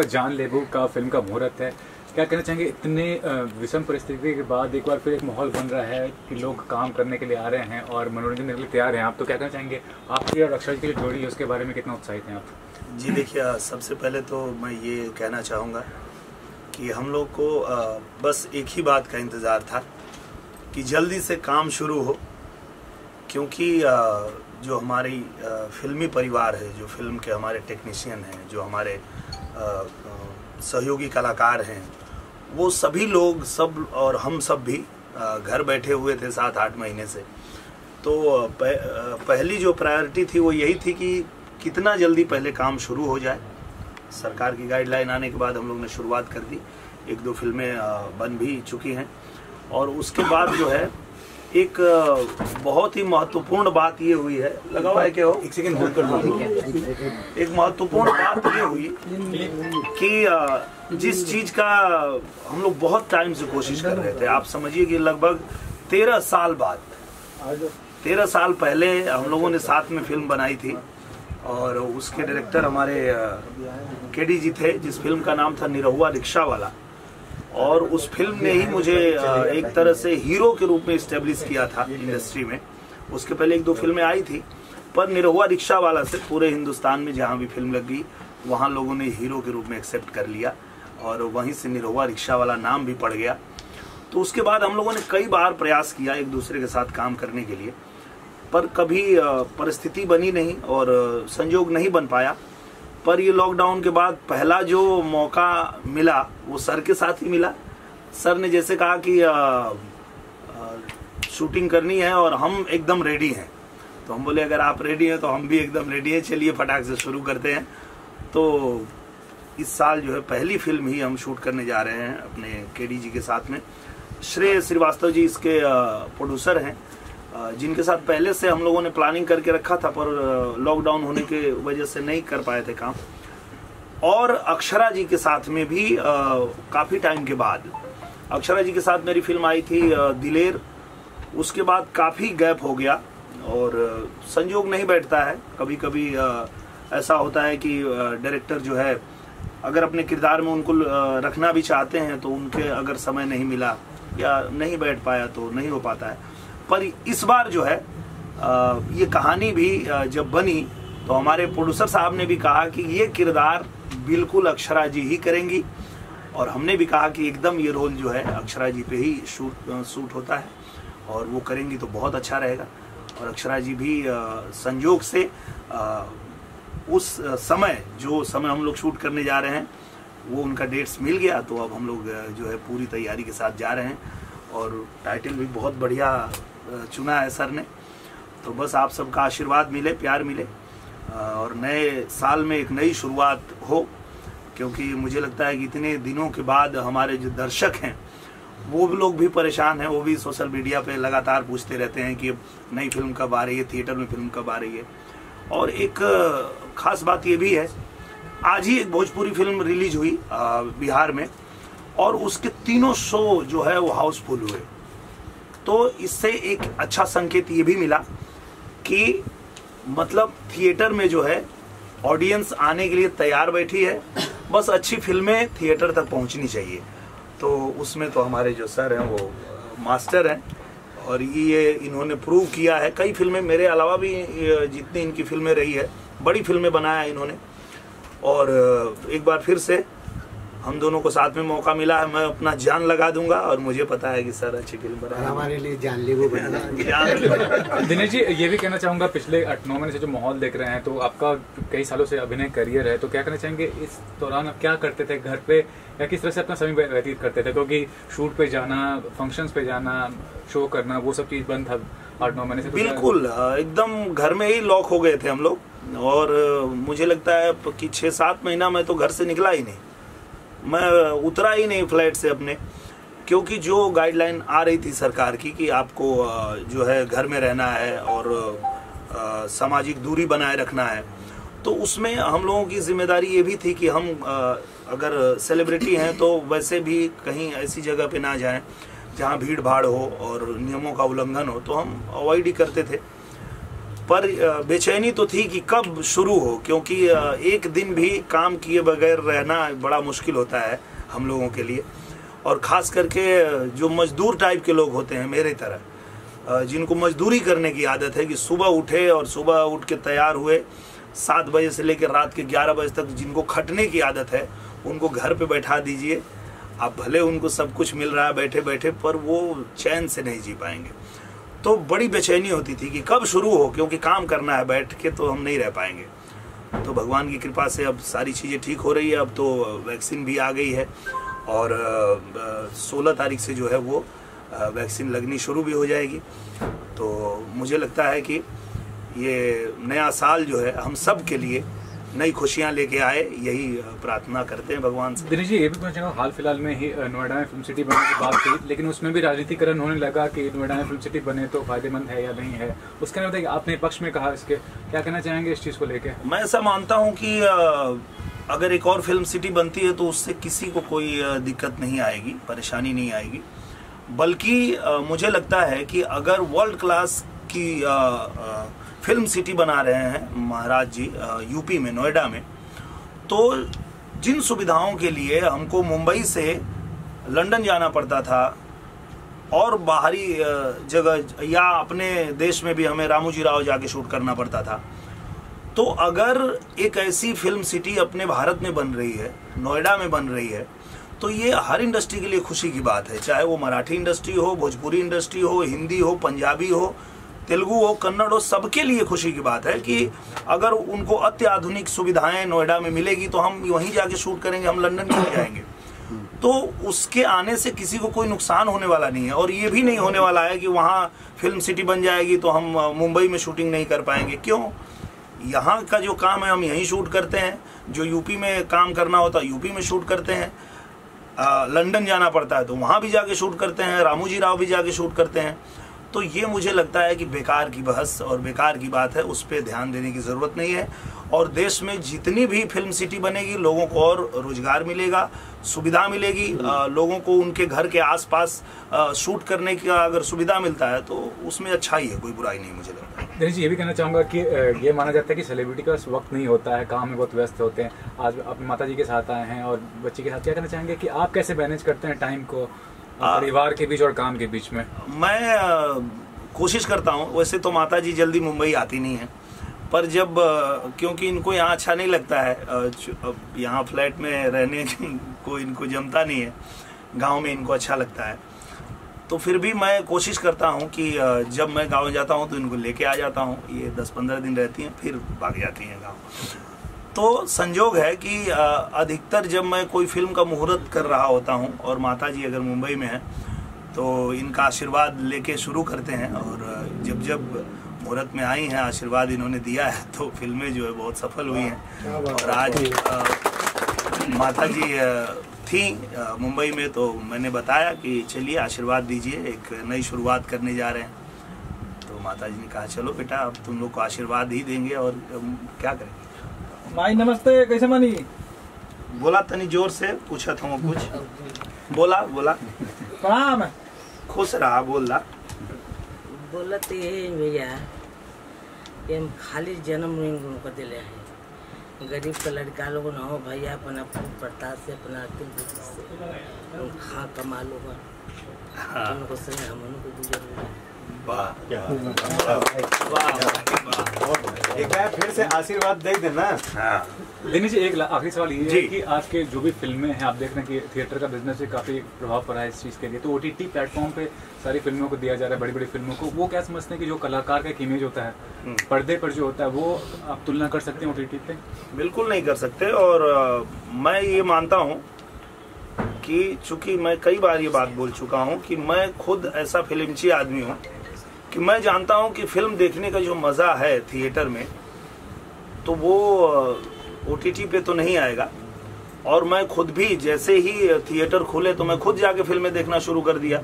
जानलेवा का फिल्म का मुहूर्त है, क्या कहना चाहेंगे? इतने विषम परिस्थिति के बाद एक बार फिर एक माहौल बन रहा है कि लोग काम करने के लिए आ रहे हैं और मनोरंजन के लिए तैयार हैं। आप तो क्या कहना चाहेंगे, आपकी और अक्षरा जी की जो जोड़ी है उसके बारे में कितना उत्साहित हैं आप? जी देखिए, सबसे पहले तो मैं ये कहना चाहूँगा कि हम लोग को बस एक ही बात का इंतज़ार था कि जल्दी से काम शुरू हो, क्योंकि जो हमारी फिल्मी परिवार है, जो फिल्म के हमारे टेक्नीशियन हैं, जो हमारे सहयोगी कलाकार हैं, वो सभी लोग सब और हम सब भी घर बैठे हुए थे 7-8 महीने से। तो पहली जो प्रायोरिटी थी वो यही थी कि कितना जल्दी पहले काम शुरू हो जाए। सरकार की गाइडलाइन आने के बाद हम लोग ने शुरुआत कर दी, 1-2 फिल्में बन भी चुकी हैं। और उसके बाद जो है एक बहुत ही महत्वपूर्ण बात ये हुई है, लगा हुआ है क्या हो? एक सेकंड होल्ड कर लो। एक महत्वपूर्ण बात ये हुई कि जिस चीज का हम लोग बहुत टाइम से कोशिश कर रहे थे, आप समझिए कि लगभग 13 साल बाद, 13 साल पहले हम लोगों ने साथ में फिल्म बनाई थी और उसके डायरेक्टर हमारे केडी जी थे, जिस फिल्म का नाम था निरहुआ रिक्शा वाला। और उस फिल्म ने ही मुझे एक तरह से हीरो के रूप में इस्टेब्लिश किया था इंडस्ट्री में। उसके पहले 1-2 फिल्में आई थी, पर निरहुआ रिक्शा वाला से पूरे हिंदुस्तान में जहां भी फिल्म लग गई वहां लोगों ने हीरो के रूप में एक्सेप्ट कर लिया और वहीं से निरहुआ रिक्शा वाला नाम भी पड़ गया। तो उसके बाद हम लोगों ने कई बार प्रयास किया एक दूसरे के साथ काम करने के लिए, पर कभी परिस्थिति बनी नहीं और संयोग नहीं बन पाया। पर ये लॉकडाउन के बाद पहला जो मौका मिला वो सर के साथ ही मिला। सर ने जैसे कहा कि शूटिंग करनी है और हम एकदम रेडी हैं, तो हम बोले अगर आप रेडी हैं तो हम भी एकदम रेडी हैं, चलिए फटाक से शुरू करते हैं। तो इस साल जो है पहली फिल्म ही हम शूट करने जा रहे हैं अपने केडी जी के साथ में। श्रेय श्रीवास्तव जी इसके प्रोड्यूसर हैं, जिनके साथ पहले से हम लोगों ने प्लानिंग करके रखा था, पर लॉकडाउन होने की वजह से नहीं कर पाए थे काम। और अक्षरा जी के साथ में भी काफी टाइम के बाद, अक्षरा जी के साथ मेरी फिल्म आई थी दिलेर, उसके बाद काफी गैप हो गया और संयोग नहीं बैठता है। कभी कभी ऐसा होता है कि डायरेक्टर जो है अगर अपने किरदार में उनको रखना भी चाहते हैं तो उनके अगर समय नहीं मिला या नहीं बैठ पाया तो नहीं हो पाता है। पर इस बार जो है ये कहानी भी जब बनी तो हमारे प्रोड्यूसर साहब ने भी कहा कि ये किरदार बिल्कुल अक्षरा जी ही करेंगी, और हमने भी कहा कि एकदम ये रोल जो है अक्षरा जी पे ही शूट होता है और वो करेंगी तो बहुत अच्छा रहेगा। और अक्षरा जी भी संयोग से उस समय जो समय हम लोग शूट करने जा रहे हैं वो उनका डेट्स मिल गया, तो अब हम लोग जो है पूरी तैयारी के साथ जा रहे हैं और टाइटल भी बहुत बढ़िया चुना है सर ने। तो बस आप सबका आशीर्वाद मिले, प्यार मिले और नए साल में एक नई शुरुआत हो, क्योंकि मुझे लगता है कि इतने दिनों के बाद हमारे जो दर्शक हैं वो भी लोग भी परेशान हैं, वो भी सोशल मीडिया पे लगातार पूछते रहते हैं कि नई फिल्म कब आ रही है, थिएटर में फिल्म कब आ रही है। और एक खास बात ये भी है, आज ही एक भोजपुरी फिल्म रिलीज हुई बिहार में और उसके 3 शो जो है वो हाउसफुल हुए। तो इससे एक अच्छा संकेत ये भी मिला कि मतलब थिएटर में जो है ऑडियंस आने के लिए तैयार बैठी है, बस अच्छी फिल्में थिएटर तक पहुंचनी चाहिए। तो उसमें तो हमारे जो सर हैं वो मास्टर हैं और ये इन्होंने प्रूव किया है। कई फिल्में मेरे अलावा भी जितनी इनकी फिल्में रही है, बड़ी फिल्में बनाया इन्होंने। और एक बार फिर से हम दोनों को साथ में मौका मिला है, मैं अपना जान लगा दूंगा और मुझे पता है कि सर अच्छी फिल्म बनाए, हमारे लिए जानलेवा बना। दिनेश जी, ये भी कहना चाहूंगा, पिछले 8-9 महीने से जो माहौल देख रहे हैं, तो आपका कई सालों से अभिनय करियर है, तो क्या कहना चाहेंगे इस दौरान आप क्या करते थे घर पे या किस तरह से अपना समय व्यतीत करते थे? क्योंकि शूट पे जाना, फंक्शंस पे जाना, शो करना, वो सब चीज बंद था 8-9 महीने से। बिल्कुल एकदम घर में ही लॉक हो गए थे हम लोग और मुझे लगता है कि 6-7 महीना मैं तो घर से निकला ही नहीं, मैं उतरा ही नहीं फ्लाइट से अपने, क्योंकि जो गाइडलाइन आ रही थी सरकार की कि आपको जो है घर में रहना है और सामाजिक दूरी बनाए रखना है, तो उसमें हम लोगों की जिम्मेदारी ये भी थी कि हम अगर सेलिब्रिटी हैं तो वैसे भी कहीं ऐसी जगह पे ना जाएं जहां भीड़ भाड़ हो और नियमों का उल्लंघन हो, तो हम अवॉइड ही करते थे। पर बेचैनी तो थी कि कब शुरू हो, क्योंकि एक दिन भी काम किए बगैर रहना बड़ा मुश्किल होता है हम लोगों के लिए, और ख़ास करके जो मजदूर टाइप के लोग होते हैं मेरे तरह, जिनको मजदूरी करने की आदत है कि सुबह उठे और सुबह उठ के तैयार हुए 7 बजे से लेकर रात के 11 बजे तक, जिनको खटने की आदत है उनको घर पे बैठा दीजिए, आप भले उनको सब कुछ मिल रहा है बैठे बैठे, पर वो चैन से नहीं जी पाएंगे। तो बड़ी बेचैनी होती थी कि कब शुरू हो, क्योंकि काम करना है बैठ के तो हम नहीं रह पाएंगे। तो भगवान की कृपा से अब सारी चीज़ें ठीक हो रही है, अब तो वैक्सीन भी आ गई है और 16 तारीख से जो है वो वैक्सीन लगनी शुरू भी हो जाएगी। तो मुझे लगता है कि ये नया साल जो है हम सब के लिए नई खुशियां लेके आए, यही प्रार्थना करते हैं भगवान से। दिनेश जी, ये भी पूछना चाहूँगा, हाल फिलहाल में ही नोएडा में फिल्म सिटी बनने की बात थी, लेकिन उसमें भी राजनीतिकरण होने लगा कि नोएडा में फिल्म सिटी बने तो फायदेमंद है या नहीं है, उसके अंदर बताइए, आपने पक्ष में कहा, इसके क्या कहना चाहेंगे इस चीज़ को लेके? मैं ऐसा मानता हूँ कि अगर एक और फिल्म सिटी बनती है तो उससे किसी को कोई दिक्कत नहीं आएगी, परेशानी नहीं आएगी, बल्कि मुझे लगता है कि अगर वर्ल्ड क्लास की फिल्म सिटी बना रहे हैं महाराज जी यूपी में, नोएडा में, तो जिन सुविधाओं के लिए हमको मुंबई से लंदन जाना पड़ता था और बाहरी जगह या अपने देश में भी हमें रामोजी राव जाके शूट करना पड़ता था, तो अगर एक ऐसी फिल्म सिटी अपने भारत में बन रही है, नोएडा में बन रही है, तो ये हर इंडस्ट्री के लिए खुशी की बात है, चाहे वो मराठी इंडस्ट्री हो, भोजपुरी इंडस्ट्री हो, हिंदी हो, पंजाबी हो, तेलुगु हो, कन्नड़ हो, सबके लिए खुशी की बात है कि अगर उनको अत्याधुनिक सुविधाएं नोएडा में मिलेगी तो हम वहीं जाके शूट करेंगे, हम लंदन क्यों जाएंगे। तो उसके आने से किसी को कोई नुकसान होने वाला नहीं है, और ये भी नहीं होने वाला है कि वहाँ फिल्म सिटी बन जाएगी तो हम मुंबई में शूटिंग नहीं कर पाएंगे। क्यों? यहाँ का जो काम है हम यहीं शूट करते हैं, जो यूपी में काम करना होता है यूपी में शूट करते हैं, लंदन जाना पड़ता है तो वहाँ भी जाके शूट करते हैं, रामोजी राव भी जाके शूट करते हैं। तो ये मुझे लगता है कि बेकार की बहस और बेकार की बात है, उस पर ध्यान देने की ज़रूरत नहीं है। और देश में जितनी भी फिल्म सिटी बनेगी लोगों को और रोजगार मिलेगा, सुविधा मिलेगी, लोगों को उनके घर के आसपास शूट करने की अगर सुविधा मिलता है तो उसमें अच्छा ही है, कोई बुराई नहीं मुझे लगता है। दिनेश जी, ये भी कहना चाहूँगा कि ये माना जाता है कि सेलिब्रिटी का वक्त नहीं होता है, काम में बहुत व्यस्त होते हैं। आज अपनी माता जी के साथ आए हैं और बच्ची के साथ, क्या कहना चाहेंगे कि आप कैसे मैनेज करते हैं टाइम को परिवार के बीच और काम के बीच में? मैं कोशिश करता हूँ, वैसे तो माता जी जल्दी मुंबई आती नहीं है, पर जब क्योंकि इनको यहाँ अच्छा नहीं लगता है, यहाँ फ्लैट में रहने को इनको जमता नहीं है, गांव में इनको अच्छा लगता है, तो फिर भी मैं कोशिश करता हूँ कि जब मैं गांव जाता हूँ तो इनको लेके आ जाता हूँ। ये 10-15 दिन रहती हैं फिर भाग जाती हैं गाँव। तो संजोग है कि अधिकतर जब मैं कोई फिल्म का मुहूर्त कर रहा होता हूँ और माता जी अगर मुंबई में है तो इनका आशीर्वाद लेके शुरू करते हैं, और जब जब मुहूर्त में आई हैं आशीर्वाद इन्होंने दिया है तो फिल्में जो है बहुत सफल हुई हैं। और आज माता जी थी मुंबई में तो मैंने बताया कि चलिए आशीर्वाद दीजिए, एक नई शुरुआत करने जा रहे हैं। तो माता जी ने कहा चलो बेटा अब तुम लोग को आशीर्वाद ही देंगे और क्या करेंगे। माई नमस्ते, कैसे मानी? बोला तनी जोर से, पूछा था कुछ, बोला प्रणाम, खुश रहा, बोला बोलत ये भैया कि हम खाली जन्म को दिले हैं, गरीब का लड़का लोग न हो भैया, अपना प्रताप से अपना से खा कमा लो, उनको संग हम उनको गुजर। एक बार फिर से आशीर्वाद दे देना। हाँ। दिनेश जी, एक आखिरी सवाल ये है कि आज के जो भी फिल्में हैं, आप देख रहे हैं कि थिएटर का बिजनेस से काफी प्रभाव पड़ा है इस चीज के लिए, तो OTT प्लेटफॉर्म पे सारी फिल्मों को दिया जा रहा है, बड़ी बड़ी फिल्मों को। वो क्या समझते हैं कि जो कलाकार का एक इमेज होता है पर्दे पर जो होता है, वो आप तुलना कर सकते हैं OTT पे? बिल्कुल नहीं कर सकते। और मैं ये मानता हूँ कि चूंकि मैं कई बार ये बात बोल चुका हूँ कि मैं खुद ऐसा फिल्मची आदमी हूँ कि मैं जानता हूँ कि फिल्म देखने का जो मज़ा है थिएटर में तो वो OTT पे तो नहीं आएगा। और मैं खुद भी जैसे ही थिएटर खुले तो मैं खुद जाके फिल्में देखना शुरू कर दिया।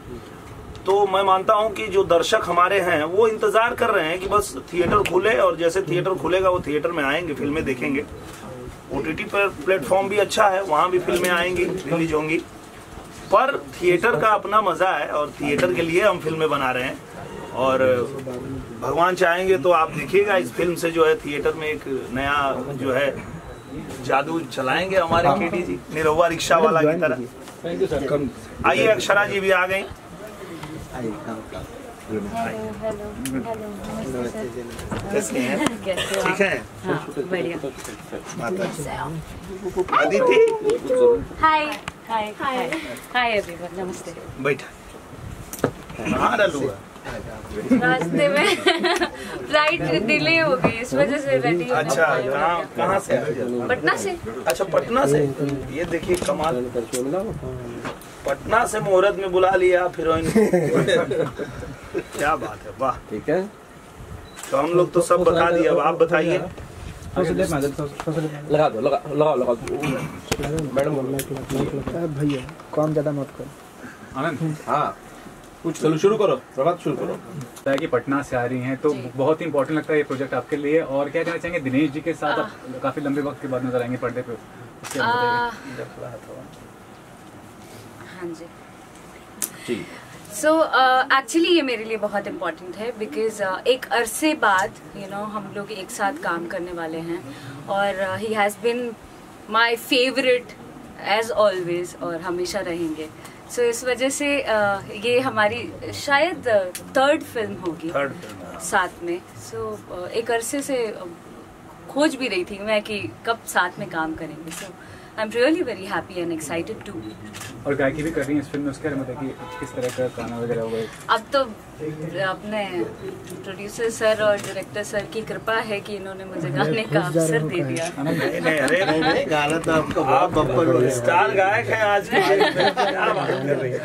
तो मैं मानता हूँ कि जो दर्शक हमारे हैं वो इंतज़ार कर रहे हैं कि बस थिएटर खुले और जैसे थिएटर खुलेगा वो थिएटर में आएंगे, फिल्में देखेंगे। OTT पर प्लेटफॉर्म भी अच्छा है, वहाँ भी फिल्में आएंगी, रिलीज होंगी, पर थिएटर का अपना मज़ा है और थिएटर के लिए हम फिल्में बना रहे हैं। और भगवान चाहेंगे तो आप देखिएगा इस फिल्म से जो है थिएटर में एक नया जो है जादू चलाएंगे हमारे केडी जी, निरहुआ रिक्शा वाला की तरह। Thank you sir. आइए अक्षरा जी भी आ गई। कैसे हैं? ठीक है, बढ़िया। अदिति हाय हाय हाय हाय एवरीवन, नमस्ते। बैठा कहाँ डालू है? रास्ते में फ्लाइट डिले हो गई, इस वजह से बैठी हूँ। अच्छा, कहाँ से? पटना से। अच्छा, पटना से। ये देखिए कमाल, पटना से मुहूर्त में बुला लिया हीरोइन। क्या बात है, वाह। ठीक है, तो हम लोग तो सब बता दिए, अब आप बताइए। लगा दो, लगा दो मैडम। भैया काम ज्यादा मत कर। आनंद, हाँ कुछ चलो शुरू करो, प्रभात शुरू करो। लगता है कि पटना से आ रही हैं तो बहुत ही इंपॉर्टेंट लगता है ये प्रोजेक्ट आपके लिए। और क्या कहना चाहेंगे, दिनेश जी के साथ आप काफी लंबे वक्त के बाद नजर आएंगे पर्दे पे, उसके बारे में हाँ जी। जी सो एक्चुअली ये मेरे लिए बहुत इम्पोर्टेंट है बिकॉज एक अरसे बाद हम लोग एक साथ काम करने वाले हैं और ही has been my favourite as always और हमेशा रहेंगे। सो इस वजह से ये हमारी शायद थर्ड फिल्म होगी साथ में। सो एक अरसे से खोज भी रही थी मैं कि कब साथ में काम करेंगे। So I am really very happy and excited to. और गायकी भी कर रही हैं इस फिल्म में, उसके बारे में बताइए किस तरह का गाना वगैरह होगा। अब तो अपने प्रोड्यूसर सर और डायरेक्टर सर की कृपा है कि इन्होंने मुझे गाने का अवसर दे दिया। नहीं, गाना तो आपका आप स्टार गायक हैं आज के। क्या बात कर रही है।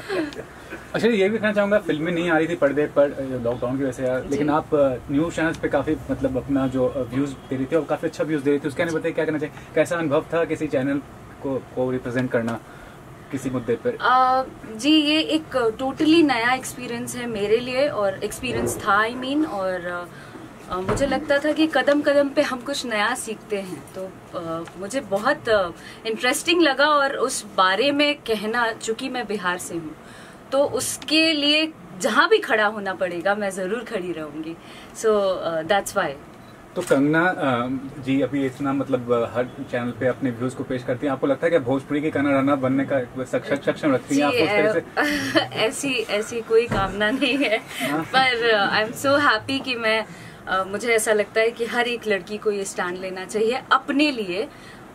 अच्छा, ये भी कहना चाहूंगा, फिल्में नहीं आ रही थी पर्दे पर लॉकडाउन की वजह से यार, लेकिन आप न्यूज चैनल्स पे काफी मतलब अपना जो व्यूज दे रही थी और काफी अच्छा व्यूज दे रही थी, उसके बारे में बताइए क्या कहना चाहिए, कैसा अनुभव था किसी चैनल को रिप्रेजेंट करना किसी मुद्दे पर? जी ये एक टोटली नया एक्सपीरियंस है मेरे लिए और एक्सपीरियंस था आई मीन और मुझे लगता था कि कदम कदम पे हम कुछ नया सीखते हैं तो मुझे बहुत इंटरेस्टिंग लगा और उस बारे में कहना, चूंकि मैं बिहार से हूँ तो उसके लिए जहाँ भी खड़ा होना पड़ेगा मैं ज़रूर खड़ी रहूँगी। So that's why. तो कंगना जी अभी इतना मतलब हर चैनल पे अपने व्यूज को पेश करती हैं, आपको लगता है कि भोजपुरी की कंगना रनर बनने का सक्षम रखती हैं आपको उस तरह से? ऐसी कोई कामना नहीं है पर आई एम सो हैप्पी कि मैं मुझे ऐसा लगता है कि हर एक लड़की को ये स्टैंड लेना चाहिए अपने लिए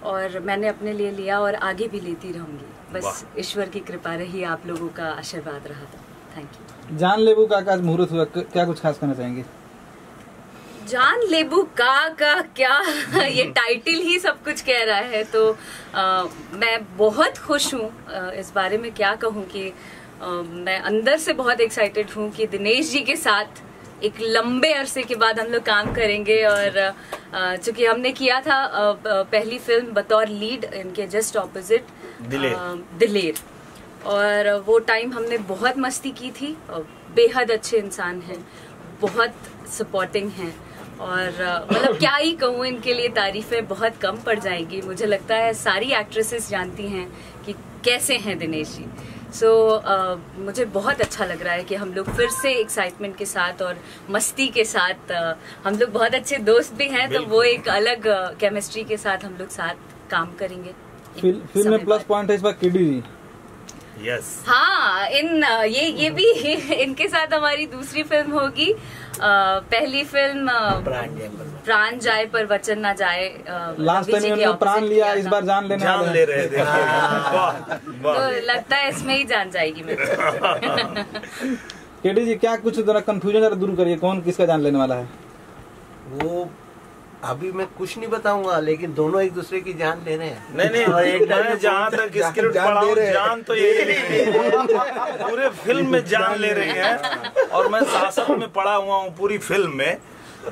और मैंने अपने लिए लिया और आगे भी लेती रहूंगी। बस ईश्वर की कृपा रही, आप लोगों का आशीर्वाद रहा था। Thank you. जान लेबू का आज मुहूर्त हुआ, क्या कुछ खास करना चाहेंगे? जान लेबू का क्या ये टाइटल ही सब कुछ कह रहा है तो मैं बहुत खुश हूँ। इस बारे में क्या कहूँ कि मैं अंदर से बहुत एक्साइटेड हूँ कि दिनेश जी के साथ एक लंबे अरसे के बाद हम लोग काम करेंगे और चूंकि हमने किया था पहली फिल्म बतौर लीड इनके जस्ट ऑपोजिट दिलेर और वो टाइम हमने बहुत मस्ती की थी। बेहद अच्छे इंसान हैं, बहुत सपोर्टिंग हैं और मतलब क्या ही कहूँ, इनके लिए तारीफें बहुत कम पड़ जाएंगी। मुझे लगता है सारी एक्ट्रेसेस जानती हैं कि कैसे हैं दिनेश जी। सो मुझे बहुत अच्छा लग रहा है कि हम लोग फिर से एक्साइटमेंट के साथ और मस्ती के साथ हम लोग बहुत अच्छे दोस्त भी हैं तो वो एक अलग केमिस्ट्री के साथ हम लोग साथ काम करेंगे। फिल्म में प्लस पॉइंट है इस बार केडी जी। यस हाँ, ये भी इनके साथ हमारी दूसरी फिल्म होगी। पहली फिल्म प्राण जाए पर वचन ना जाए, लास्ट टाइम इन्होंने प्राण लिया, इस बार जान लेने जान ले रहे थे। तो लगता है इसमें ही जान जाएगी मेरी। केडी जी क्या कुछ जरा कंफ्यूजन जरा दूर करिए, कौन किसका जान लेने वाला है? वो अभी मैं कुछ नहीं बताऊंगा लेकिन दोनों एक दूसरे की जान ले रहे हैं। नहीं मैं जहाँ तक स्क्रिप्ट पढ़ा हूँ जान तो ये पूरे फिल्म में जान ले रहे हैं और मैं शासक में पढ़ा हुआ हूँ पूरी फिल्म में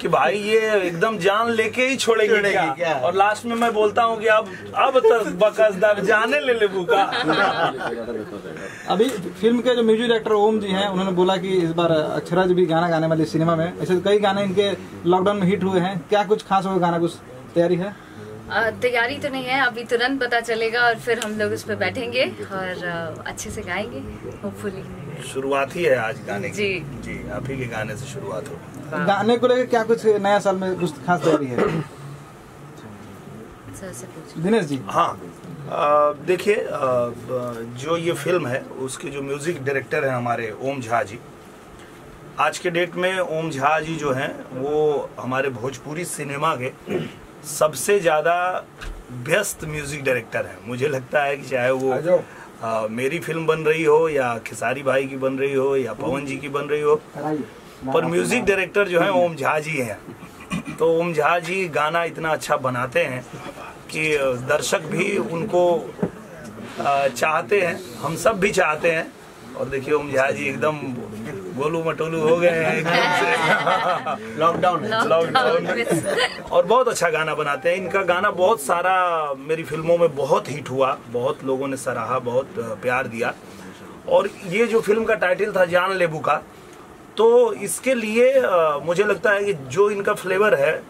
कि भाई ये एकदम जान लेके ही छोड़ेगी क्या? और लास्ट में मैं बोलता हूँ कि अब तक बकसदा जाने ले लेबू का। अभी फिल्म के जो म्यूजिक डायरेक्टर ओम जी हैं उन्होंने बोला कि इस बार अक्षरा जी भी गाना गाने वाली सिनेमा में। ऐसे कई गाने इनके लॉकडाउन में हिट हुए हैं, क्या कुछ खास होगा गाना, कुछ तैयारी है? तैयारी तो नहीं है अभी, तुरंत पता चलेगा और फिर हम लोग उस पर बैठेंगे और अच्छे से गाएंगे होपफुली। शुरुआत ही है आज गाने की। जी आप ही के गाने से शुरुआत हो। गाने को लेकर क्या कुछ नया साल में कुछ खास तैयारी है दिनेश जी? हाँ, देखिए, जो ये फिल्म है उसके जो म्यूजिक डायरेक्टर हैं हमारे ओम झा जी, आज के डेट में ओम झा जी जो हैं वो हमारे भोजपुरी सिनेमा के सबसे ज्यादा व्यस्त म्यूजिक डायरेक्टर हैं। मुझे लगता है कि चाहे वो मेरी फिल्म बन रही हो या खेसारी भाई की बन रही हो या पवन जी की बन रही हो, पर म्यूजिक डायरेक्टर जो है ओम झा जी हैं। तो ओम झा जी गाना इतना अच्छा बनाते हैं कि दर्शक भी उनको चाहते हैं, हम सब भी चाहते हैं। और देखिए ओम झा जी एकदम गोलू मटोलू हो गए हैं एकदम से लॉकडाउन और बहुत अच्छा गाना बनाते हैं। इनका गाना बहुत सारा मेरी फिल्मों में बहुत हिट हुआ, बहुत लोगों ने सराहा, बहुत प्यार दिया। और ये जो फिल्म का टाइटल था जान लेबू का, तो इसके लिए मुझे लगता है कि जो इनका फ्लेवर है,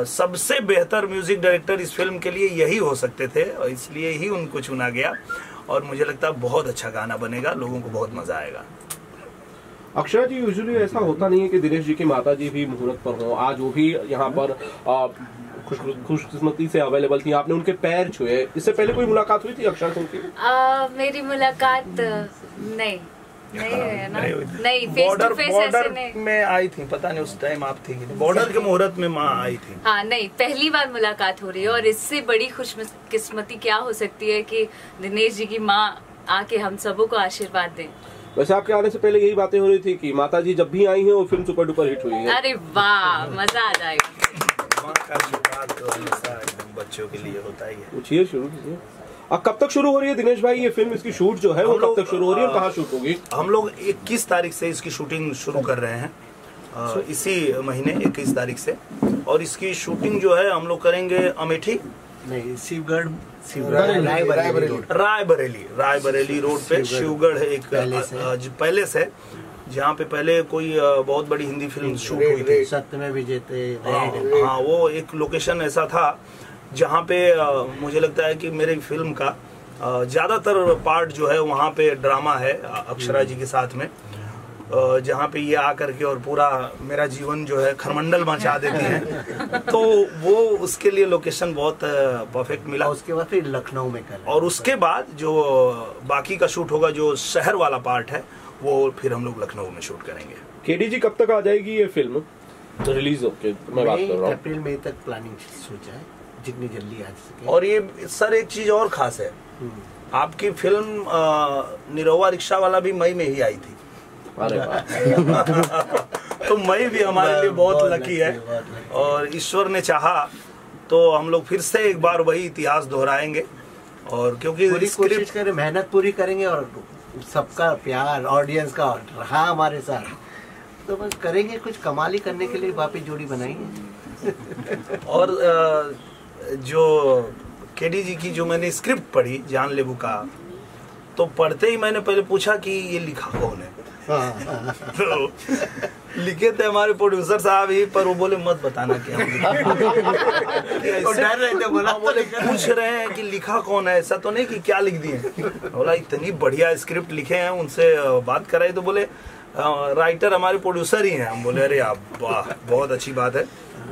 सबसे बेहतर म्यूजिक डायरेक्टर इस फिल्म के लिए यही हो सकते थे और इसलिए ही उनको चुना गया। और मुझे लगता है बहुत अच्छा गाना बनेगा, लोगों को बहुत मजा आएगा। अक्षरा जी, यूजुअली ऐसा होता नहीं है कि दिनेश जी की माता जी भी मुहूर्त पर हो। आज वो भी यहाँ पर खुशकिस्मती से अवेलेबल थी, आपने उनके पैर छुए। इससे पहले कोई मुलाकात हुई थी अक्षरा से उनकी? मेरी मुलाकात नहीं है ना, नहीं, फेस टू फेस ऐसे नहीं। में आई थी, पता नहीं उस टाइम आप थी, बॉर्डर के मुहूर्त में माँ आई थी। हाँ, नहीं, पहली बार मुलाकात हो रही है और इससे बड़ी खुशकिस्मती क्या हो सकती है कि दिनेश जी की माँ आके हम सबों को आशीर्वाद दें। वैसे आपके आने से पहले यही बातें हो रही थी कि माता जी जब भी आई हैं वो फिल्म सुपर डुपर हिट हुई है। अरे वाह, मजा आ जाएगा। माँ का आशीर्वाद तो हमेशा बच्चों के लिए होता ही है। पूछिए, शुरू कीजिए। कब तक शुरू हो रही है दिनेश भाई ये फिल्म? इसकी शूट जो है वो कब तक शुरू हो रही है और कहाँ शूट होगी? हम लोग 21 तारीख से इसकी शूटिंग शुरू कर रहे हैं, इसी महीने 21 तारीख से। और इसकी शूटिंग जो है हम लोग करेंगे अमेठी नहीं, शिवगढ़ रायबरेली रोड पे शिवगढ़ एक पैलेस है जहाँ पे पहले कोई बहुत बड़ी हिंदी फिल्म शूट हुई थी, सत्यमेव विजेते। हाँ, वो एक लोकेशन ऐसा था जहाँ पे मुझे लगता है कि मेरी फिल्म का ज्यादातर पार्ट जो है वहाँ पे ड्रामा है अक्षरा जी के साथ में, जहाँ पे ये आकर के और पूरा मेरा जीवन जो है खरमंडल मचा देती हैं। तो वो उसके लिए लोकेशन बहुत परफेक्ट मिला। उसके बाद फिर लखनऊ में कर, और उसके बाद जो बाकी का शूट होगा, जो शहर वाला पार्ट है, वो फिर हम लोग लखनऊ में शूट करेंगे। केडी जी, कब तक आ जाएगी ये फिल्म रिलीज होके? मैं बात कर रहा हूँ अप्रैल मई तक प्लानिंग सोचा है, जितनी जल्दी आ सके। और ये सर एक चीज और खास है, आपकी फिल्म निरहुआ रिक्शा वाला भी मई में ही आई थी। अरे वाह। तो मई भी हमारे लिए बहुत लकी है और ईश्वर ने चाहा तो हम लोग फिर से एक बार वही इतिहास दोहराएंगे। और क्योंकि पूरी कोशिश करें, मेहनत पूरी करेंगे और सबका प्यार ऑडियंस का रहा हमारे साथ, तो बस करेंगे कुछ कमाल ही करने के लिए वापस जोड़ी बनाएंगे। और जो केडी जी की जो मैंने स्क्रिप्ट पढ़ी जान लेबू का, तो पढ़ते ही मैंने पहले पूछा कि ये लिखा कौन है। तो लिखे थे हमारे प्रोड्यूसर साहब ही, पर वो बोले मत बताना क्या डर रहे थे, बोला पूछ रहे हैं कि लिखा कौन है, ऐसा तो नहीं कि क्या लिख दिए। बोला इतनी बढ़िया स्क्रिप्ट लिखे हैं, उनसे बात कराई तो बोले राइटर हमारे प्रोड्यूसर ही हैं। हम बोले अरे आप, वाह, बहुत अच्छी बात है।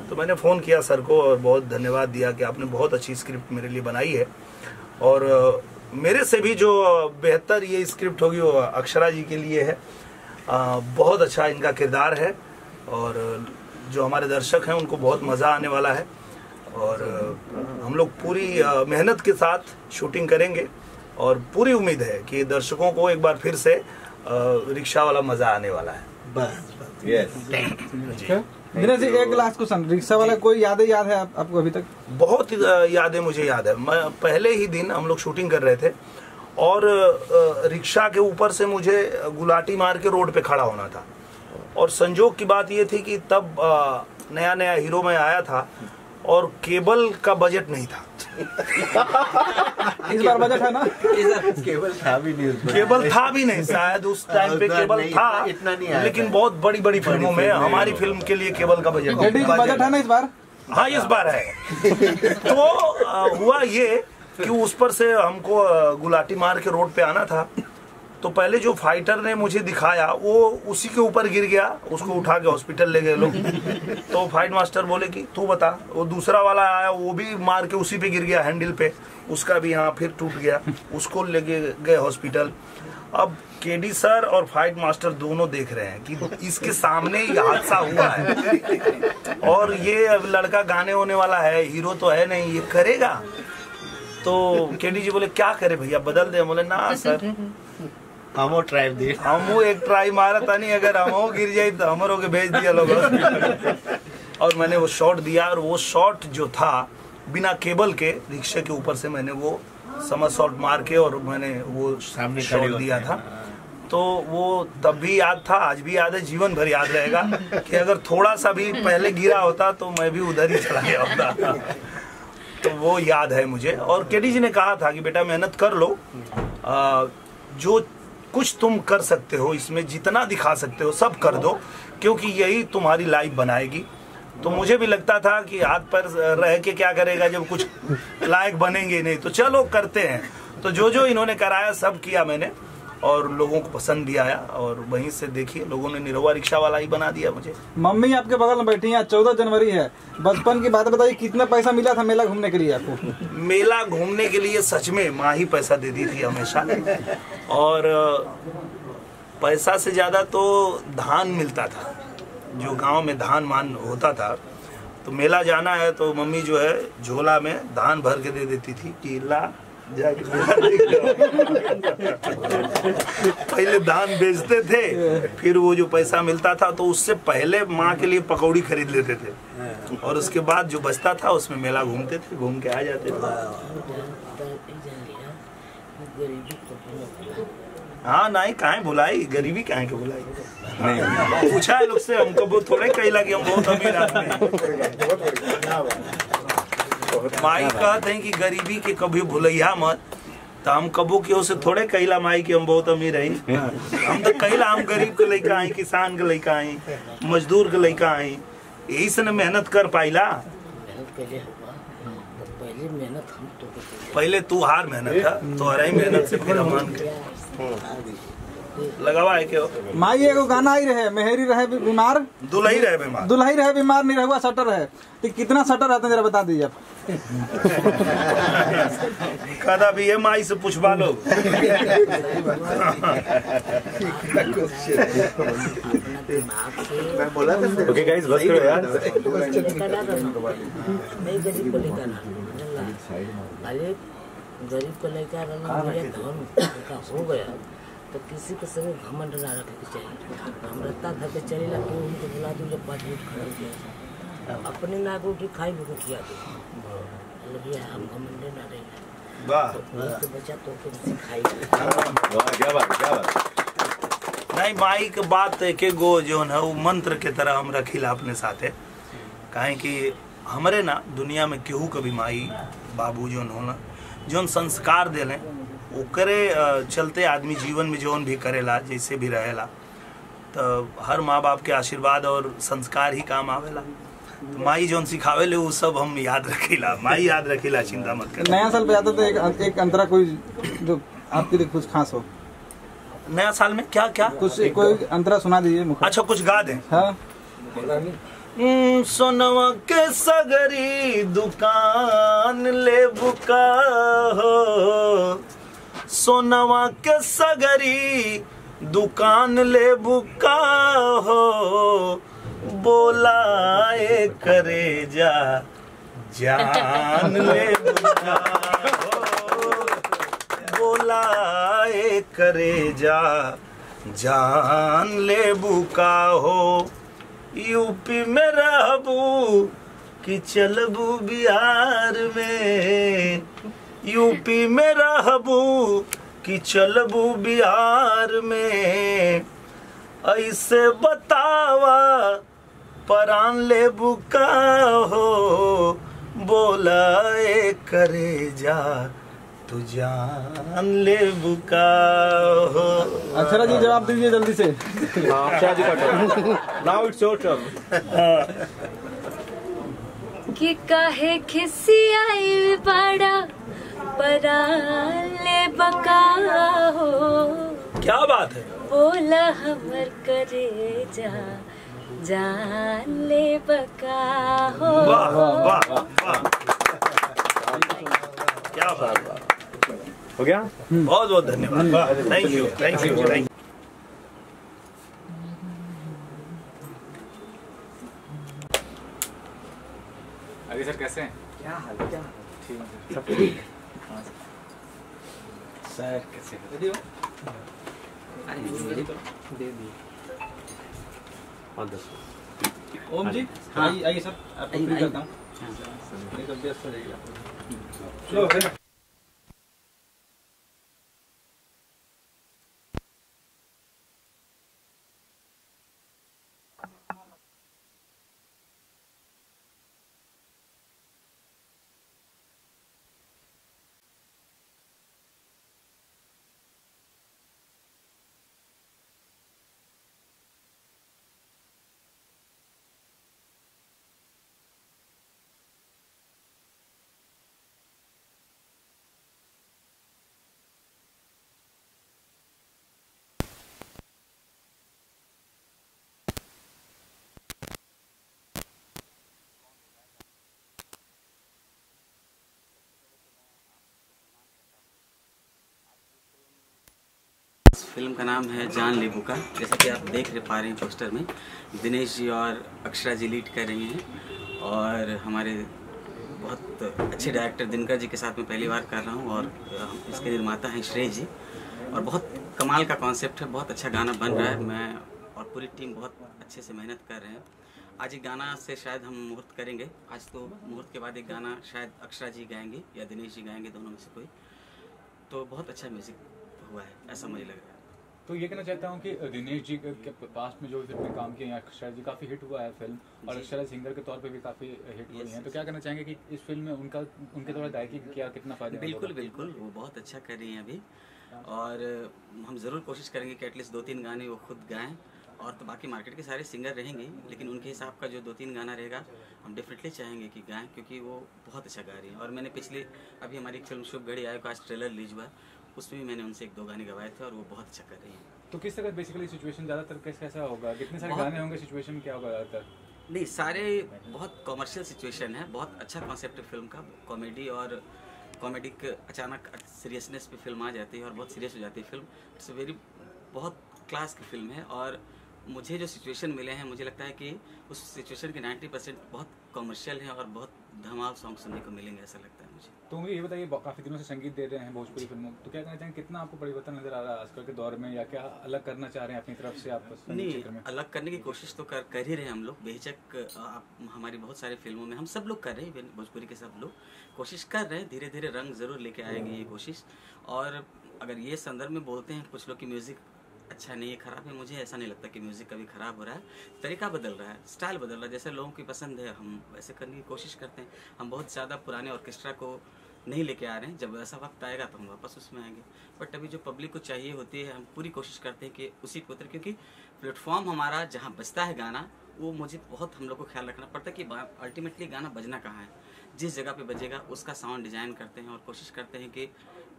तो मैंने फ़ोन किया सर को और बहुत धन्यवाद दिया कि आपने बहुत अच्छी स्क्रिप्ट मेरे लिए बनाई है। और मेरे से भी जो बेहतर ये स्क्रिप्ट होगी वो अक्षरा जी के लिए है। बहुत अच्छा इनका किरदार है और जो हमारे दर्शक हैं उनको बहुत मज़ा आने वाला है। और हम लोग पूरी मेहनत के साथ शूटिंग करेंगे और पूरी उम्मीद है कि दर्शकों को एक बार फिर से रिक्शा वाला मज़ा आने वाला है। बस यस। दिनेश जी, एक लास्ट क्वेश्चन, रिक्शा वाला कोई यादें याद है आपको अभी तक? बहुत यादें मुझे याद है। मैं पहले ही दिन हम लोग शूटिंग कर रहे थे और रिक्शा के ऊपर से मुझे गुलाटी मार के रोड पे खड़ा होना था। और संजोग की बात ये थी कि तब नया नया हीरो में आया था और केबल का बजट नहीं था। इस बार बजट है ना? केबल था भी नहीं, केबल था भी नहीं शायद उस टाइम पे, केबल था इतना नहीं आया, लेकिन बहुत बड़ी बड़ी फिल्मों में, हमारी फिल्म के लिए केबल का बजट बजट है ना इस बार? हाँ इस बार है। तो हुआ ये कि उस पर से हमको गुलाटी मार के रोड पे आना था, तो पहले जो फाइटर ने मुझे दिखाया वो उसी के ऊपर गिर गया, उसको उठा के हॉस्पिटल ले गए लोग। तो फाइट मास्टर बोले कि तू बता, वो दूसरा वाला आया वो भी मार के उसी पे गिर गया हैंडल पे, उसका भी यहाँ फिर टूट गया, उसको ले गए हॉस्पिटल। अब केडी सर और फाइट मास्टर दोनों देख रहे हैं कि इसके सामने ही हादसा हुआ है और ये लड़का गाने होने वाला है, हीरो तो है नहीं, ये करेगा। तो केडी जी बोले क्या करे भैया, बदल दे। बोले ना सर हमो ट्राई दे, हमो एक ट्राई मारा था नहीं, अगर हमो गिर जाए तो हमरो के भेज दिया लोग। और मैंने वो शॉट दिया, और वो शॉट जो था बिना केबल के रिक्शे के ऊपर से मैंने वो समरसॉल्ट मार के और मैंने वो सामने शॉट दिया था। तो वो तब भी याद था, आज भी याद है, जीवन भर याद रहेगा कि अगर थोड़ा सा भी पहले गिरा होता तो मैं भी उधर ही चला गया होता। तो वो याद है मुझे। और केडी जी ने कहा था कि बेटा मेहनत कर लो, जो कुछ तुम कर सकते हो इसमें, जितना दिखा सकते हो सब कर दो, क्योंकि यही तुम्हारी लाइफ बनाएगी। तो मुझे भी लगता था कि हाथ पर रह के क्या करेगा जब कुछ लायक बनेंगे नहीं, तो चलो करते हैं। तो जो जो इन्होंने कराया सब किया मैंने, और लोगों को पसंद भी आया, और वहीं से देखिए लोगों ने निरहुआ रिक्शा वाला ही बना दिया मुझे। मम्मी आपके बगल में बैठी हैं, 14 जनवरी है, बचपन की बात बताइए, कितना पैसा मिला था मेला घूमने के लिए आपको? मेला घूमने के लिए सच में माँ ही पैसा देती थी हमेशा, और पैसा से ज्यादा तो धान मिलता था, जो गांव में धान मान होता था। तो मेला जाना है तो मम्मी जो है झोला में धान भर के दे देती थी कि ला जाके पहले धान बेचते थे, फिर वो जो पैसा मिलता था तो उससे पहले माँ के लिए पकौड़ी खरीद लेते थे, और उसके बाद जो बचता था उसमें मेला घूमते थे, घूम के आ जाते थे। हाँ नहीं कहाँ भुलाई, गरीबी कहाँ के भुलाई नहीं। पूछा है लोग से, हमको वो थोड़े कही लगे हम बहुत अमीर आदमी। माई कहते हैं कि गरीबी के कभी भुलैया मत, तो हम कबो के उसे थोड़े कहला माई कि हम बहुत अमीर है। हम तो कहला हम गरीब के लड़का आई, किसान के लड़का आई, मजदूर के लड़का आई, यही से न मेहनत कर पाइला। पहले तू हार मेहनत है, तो हर ही मेहनत से फिर मान के लगावा है क्यों। माई एगो गाना ही रहे, मेहरी रहे बीमार, दुल्ही रहे बीमार, दुल्ही रहे बीमार, निरहुआ सटर है। तो कितना सटर रहते हैं जरा बता दीजिए आप। कदा भी है माई से पूछवा लो। ओके गाइस बस करो यार। गरीब को लेकर धन हो गया तो किसी को समय घमंड ना रखे के चाहिए। हम रत्ता धर के चलेला क्यों उनको बुला दो, जब 5 मिनट खड़ा किया अपने नाक रोटी खाई भी खिया दो, भैया हम घमंडे ना रहे। वाह तो बच्चा तो सिखाई। वाह क्या बात क्या बात। नहीं माई के बात एक गो जो है वो मंत्र के तरह हम रखिला अपने साथे, काहे कि हमारे ना दुनिया में केहू कभी माई बाबू जो होना जोन संस्कार देले ओकरे चलते आदमी जीवन में जोन भी करेला, जैसे भी रहेला, तो हर माँ बाप के आशीर्वाद और संस्कार ही काम आवेला। तो माई जोन सिखावेले वो सब हम याद रखिला, माई याद रखिला, चिंता मत कर। नया साल पे आता तो एक अंतरा कोई जो आपके लिए कुछ खास हो। नया साल में क्या क्या कुछ कोई अंतरा सुना दीजिए। अच्छा कुछ गा दें। हाँ सोनवा के सगरी दुकान ले बुका हो, सोनवा के सगरी दुकान ले बुका हो, बोलाए करे जा जान ले बुका हो, बोलाए करे जा जान ले बुका हो। यूपी में रहबू कि चलबू बिहार में, यूपी में रहबू कि चलबू बिहार में, ऐसे बतावा परान ले बुका हो, बोलाए करे जा तू जान ले बुका हो। अक्षरा जी जवाब दीजिए जल्दी से। अक्षरा जी का turn, now it's your turn. कि काहे खिसियाई बड़ा पराले बका हो। क्या बात है। बोला हमर करे जान ले बका हो। वाह वाह वाह, क्या बात। हो गया। बहुत बहुत धन्यवाद। Thank you thank you thank you. अभी सर कैसे हैं? क्या हाल है, क्या हाल ठीक है है? सब ठीक। हाँ सर कैसे हैं? दे दी। ओम जी आइए सर, आपको फ्री करता हूँ। नहीं तो व्यस्त हो जाएगा। लो है। फिल्म का नाम है जान लेबू का। जैसा कि आप देख पा रहे हैं पोस्टर में, दिनेश जी और अक्षरा जी लीड कर रही हैं और हमारे बहुत अच्छे डायरेक्टर दिनकर जी के साथ मैं पहली बार कर रहा हूं और इसके निर्माता हैं श्रेय जी और बहुत कमाल का कॉन्सेप्ट है, बहुत अच्छा गाना बन रहा है। मैं और पूरी टीम बहुत अच्छे से मेहनत कर रहे हैं। आज एक गाना से शायद हम मुहूर्त करेंगे। आज तो मुहूर्त के बाद एक गाना शायद अक्षरा जी गाएंगे या दिनेश जी गाएंगे, दोनों में से कोई। तो बहुत अच्छा म्यूजिक हुआ है ऐसा मुझे लग रहा है। तो ये कहना चाहता हूँ कि दिनेश जी के पास्ट में जो फिल्म में काम किए हैं, अक्षरा जी काफ़ी हिट हुआ है फिल्म और अक्षरा सिंगर के तौर पे भी काफ़ी हिट हुई हैं। तो क्या कहना चाहेंगे कि इस फिल्म में उनके द्वारा गायकी क्या कितना फायदा? बिल्कुल बिल्कुल, वो बहुत अच्छा कर रही हैं अभी और हम ज़रूर कोशिश करेंगे कि एटलीस्ट 2-3 गाने वो खुद गाएं और तो बाकी मार्केट के सारे सिंगर रहेंगे, लेकिन उनके हिसाब का जो 2-3 गाना रहेगा हम डेफिनेटली चाहेंगे कि गाएं क्योंकि वो बहुत अच्छा गा रही हैं। और मैंने पिछले अभी हमारी एक फिल्म शुभ घड़ी आयो का आज ट्रेलर रिलीज हुआ, उसमें भी मैंने उनसे 1-2 गाने गवाए थे और वो बहुत अच्छा कर रही हैं। तो किस तरह बेसिकली सिचुएशन ज़्यादातर कैसा होगा? कितने सारे गाने होंगे, सिचुएशन क्या होगा ज़्यादातर? नहीं, सारे बहुत कॉमर्शियल सिचुएशन है, बहुत अच्छा कॉन्सेप्ट है फिल्म का। कॉमेडी और कॉमेडिक अचानक सीरियसनेस पे फिल्म आ जाती है और बहुत सीरियस हो जाती है फिल्म। इट्स अ वेरी बहुत क्लास की फिल्म है और मुझे जो सिचुएशन मिले हैं मुझे लगता है कि उस सिचुएशन के 90% बहुत कॉमर्शियल है और बहुत धमाल सॉन्ग सुनने को मिलेंगे ऐसा लगता है मुझे। तो मुझे ये बताइए, काफ़ी दिनों से संगीत दे रहे हैं भोजपुरी फिल्मों, तो क्या कहना चाहेंगे कितना आपको परिवर्तन नजर आ रहा है आजकल के दौर में, या क्या अलग करना चाह रहे हैं अपनी तरफ से आप नहीं, अलग करने की कोशिश तो कर ही रहे हैं हम लोग बेहिचक। हमारी बहुत सारी फिल्मों में हम सब लोग कर रहे हैं, भोजपुरी के सब लोग कोशिश कर रहे हैं, धीरे धीरे रंग जरूर लेके आएंगे ये कोशिश। और अगर ये संदर्भ में बोलते हैं कुछ लोग की म्यूजिक अच्छा नहीं है, खराब है, मुझे ऐसा नहीं लगता कि म्यूजिक कभी खराब हो रहा है। तरीका बदल रहा है, स्टाइल बदल रहा है, जैसे लोगों की पसंद है हम वैसे करने की कोशिश करते हैं। हम बहुत ज़्यादा पुराने ऑर्केस्ट्रा को नहीं लेके आ रहे हैं, जब ऐसा वक्त आएगा तो हम वापस उसमें आएंगे। बट अभी जो पब्लिक को चाहिए होती है हम पूरी कोशिश करते हैं कि उसी को उतर, क्योंकि प्लेटफॉर्म हमारा जहाँ बजता है गाना वो मुझे बहुत हम लोग को ख्याल रखना पड़ता है कि अल्टीमेटली गाना बजना कहाँ है, जिस जगह पे बजेगा उसका साउंड डिज़ाइन करते हैं और कोशिश करते हैं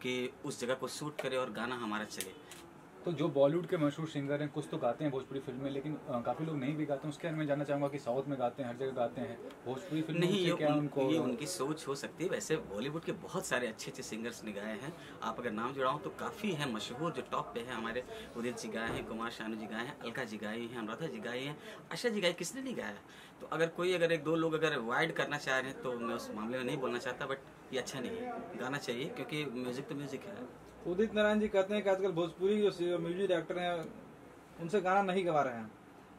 कि उस जगह को सूट करे और गाना हमारा चले। तो जो बॉलीवुड के मशहूर सिंगर हैं कुछ तो गाते हैं भोजपुरी फिल्म में, लेकिन काफ़ी लोग नहीं भी गाते हैं, उसके बारे में जानना चाहूँगा कि साउथ में गाते हैं, हर जगह गाते हैं, भोजपुरी फिल्म नहीं, क्या उनको ये उनकी सोच हो सकती है। वैसे बॉलीवुड के बहुत सारे अच्छे अच्छे सिंगर्स ने गाए हैं, आप अगर नाम जुड़ाओ तो काफ़ी हैं मशहूर जो टॉप पे है। हमारे उदित जी गाए हैं, कुमार शानू जी गाए हैं, अलका जी गाई हैं, अनुराधा जी गाई हैं, आशा जी गाई, किसने नहीं गाया? तो अगर 1-2 लोग अगर वाइड करना चाह रहे हैं तो मैं उस मामले में नहीं बोलना चाहता, बट ये अच्छा नहीं है, गाना चाहिए क्योंकि म्यूजिक तो म्यूजिक है। उदित नारायण जी कहते हैं कि आजकल भोजपुरी जो म्यूजिक डायरेक्टर हैं उनसे गाना नहीं गवा रहे हैं,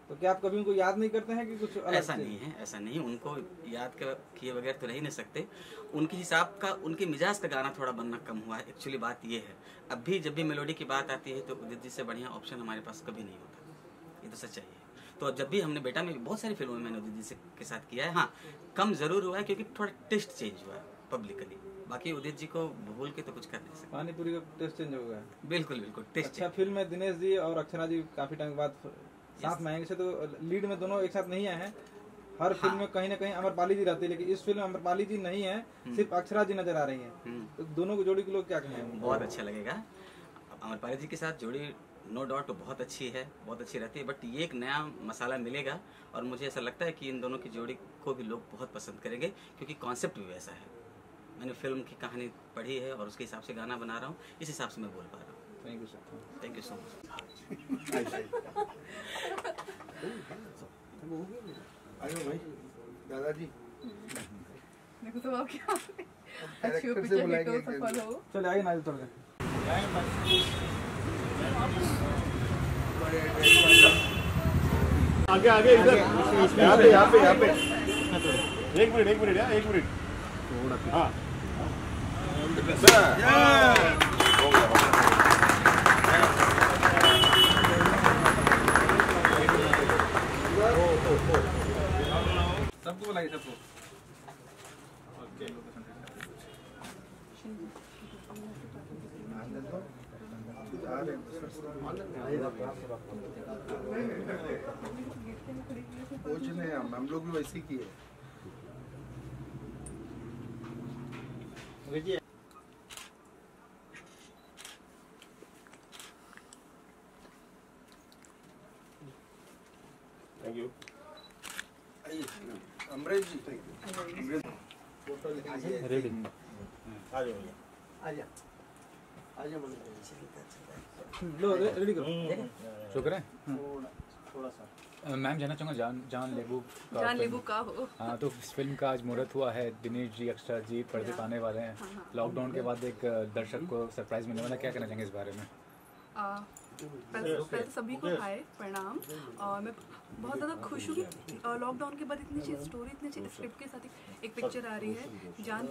तो क्या आप कभी उनको याद नहीं करते हैं कि कुछ अलग? ऐसा नहीं है, ऐसा नहीं, उनको याद किए बगैर तो रह ही नहीं सकते। उनके हिसाब का, उनके मिजाज का गाना थोड़ा बनना कम हुआ है, एक्चुअली बात ये है। अब भी जब भी मेलोडी की बात आती है तो उदित जी से बढ़िया ऑप्शन हमारे पास कभी नहीं होता, ये तो सच्चाई है। तो जब भी हमने बेटा में बहुत सारी फिल्मों में मैंने उदित जी के साथ किया है। हाँ, कम जरूर हुआ है क्योंकि थोड़ा टेस्ट चेंज हुआ है पब्लिकली, बाकी उदित जी को भूल के तो कुछ कर नहीं सकते। पानीपुरी का टेस्ट चेंज हो गया है। बिल्कुल बिल्कुल टेस्ट। अच्छा, फिल्म में दिनेश जी और अक्षरा जी काफी टाइम बाद साथ में आएंगे, तो लीड में दोनों एक साथ नहीं आए हैं, हर फिल्म में कहीं ना कहीं अमरपाली जी रहती है, लेकिन इस फिल्म में अमरपाली जी नहीं है, सिर्फ अक्षरा जी नजर आ रही हैं। तो दोनों की जोड़ी के लोग क्या कहेंगे? बहुत अच्छा लगेगा। अमरपाली जी के साथ जोड़ी नो डाउट बहुत अच्छी है, बहुत अच्छी रहती है, बट ये एक नया मसाला मिलेगा और मुझे ऐसा लगता है कि इन दोनों की जोड़ी को भी लोग बहुत पसंद करेंगे, क्योंकि कॉन्सेप्ट भी वैसा है। मैंने फिल्म की कहानी पढ़ी है और उसके हिसाब से गाना बना रहा हूँ, इस हिसाब से मैं बोल पा रहा हूँ। Thank you sir. Thank you so much. भाई दादाजी देखो तो आप क्या अच्छी पिक्चर हिट हो, सफल हो। चल आगे ना थोड़ा आगे आगे इधर यहाँ पे एक मिनट हाँ सबको बुलाइए, सबको। कुछ नहीं, हम लोग भी वैसे ही किए। Thank you. Amresh ji ready आ जाओ भैया। लो रेडी करो। शुक्र है। मैम जानना चाहूँगा जान लेबू का जान लेबू का हो। हाँ, तो इस फिल्म का आज मुहूर्त हुआ है। दिनेश जी, अक्षरा जी पर्दे पे आने वाले हैं। लॉकडाउन के बाद एक दर्शक को सरप्राइज मिलने वाला, क्या कहना चाहेंगे इस बारे में? पहले सभी को हाय प्रणाम। और मैं बहुत ज़्यादा खुश हूँ कि लॉकडाउन के बाद इतनी अच्छी स्टोरी, इतनी अच्छी स्क्रिप्ट के साथ एक पिक्चर आ रही है जान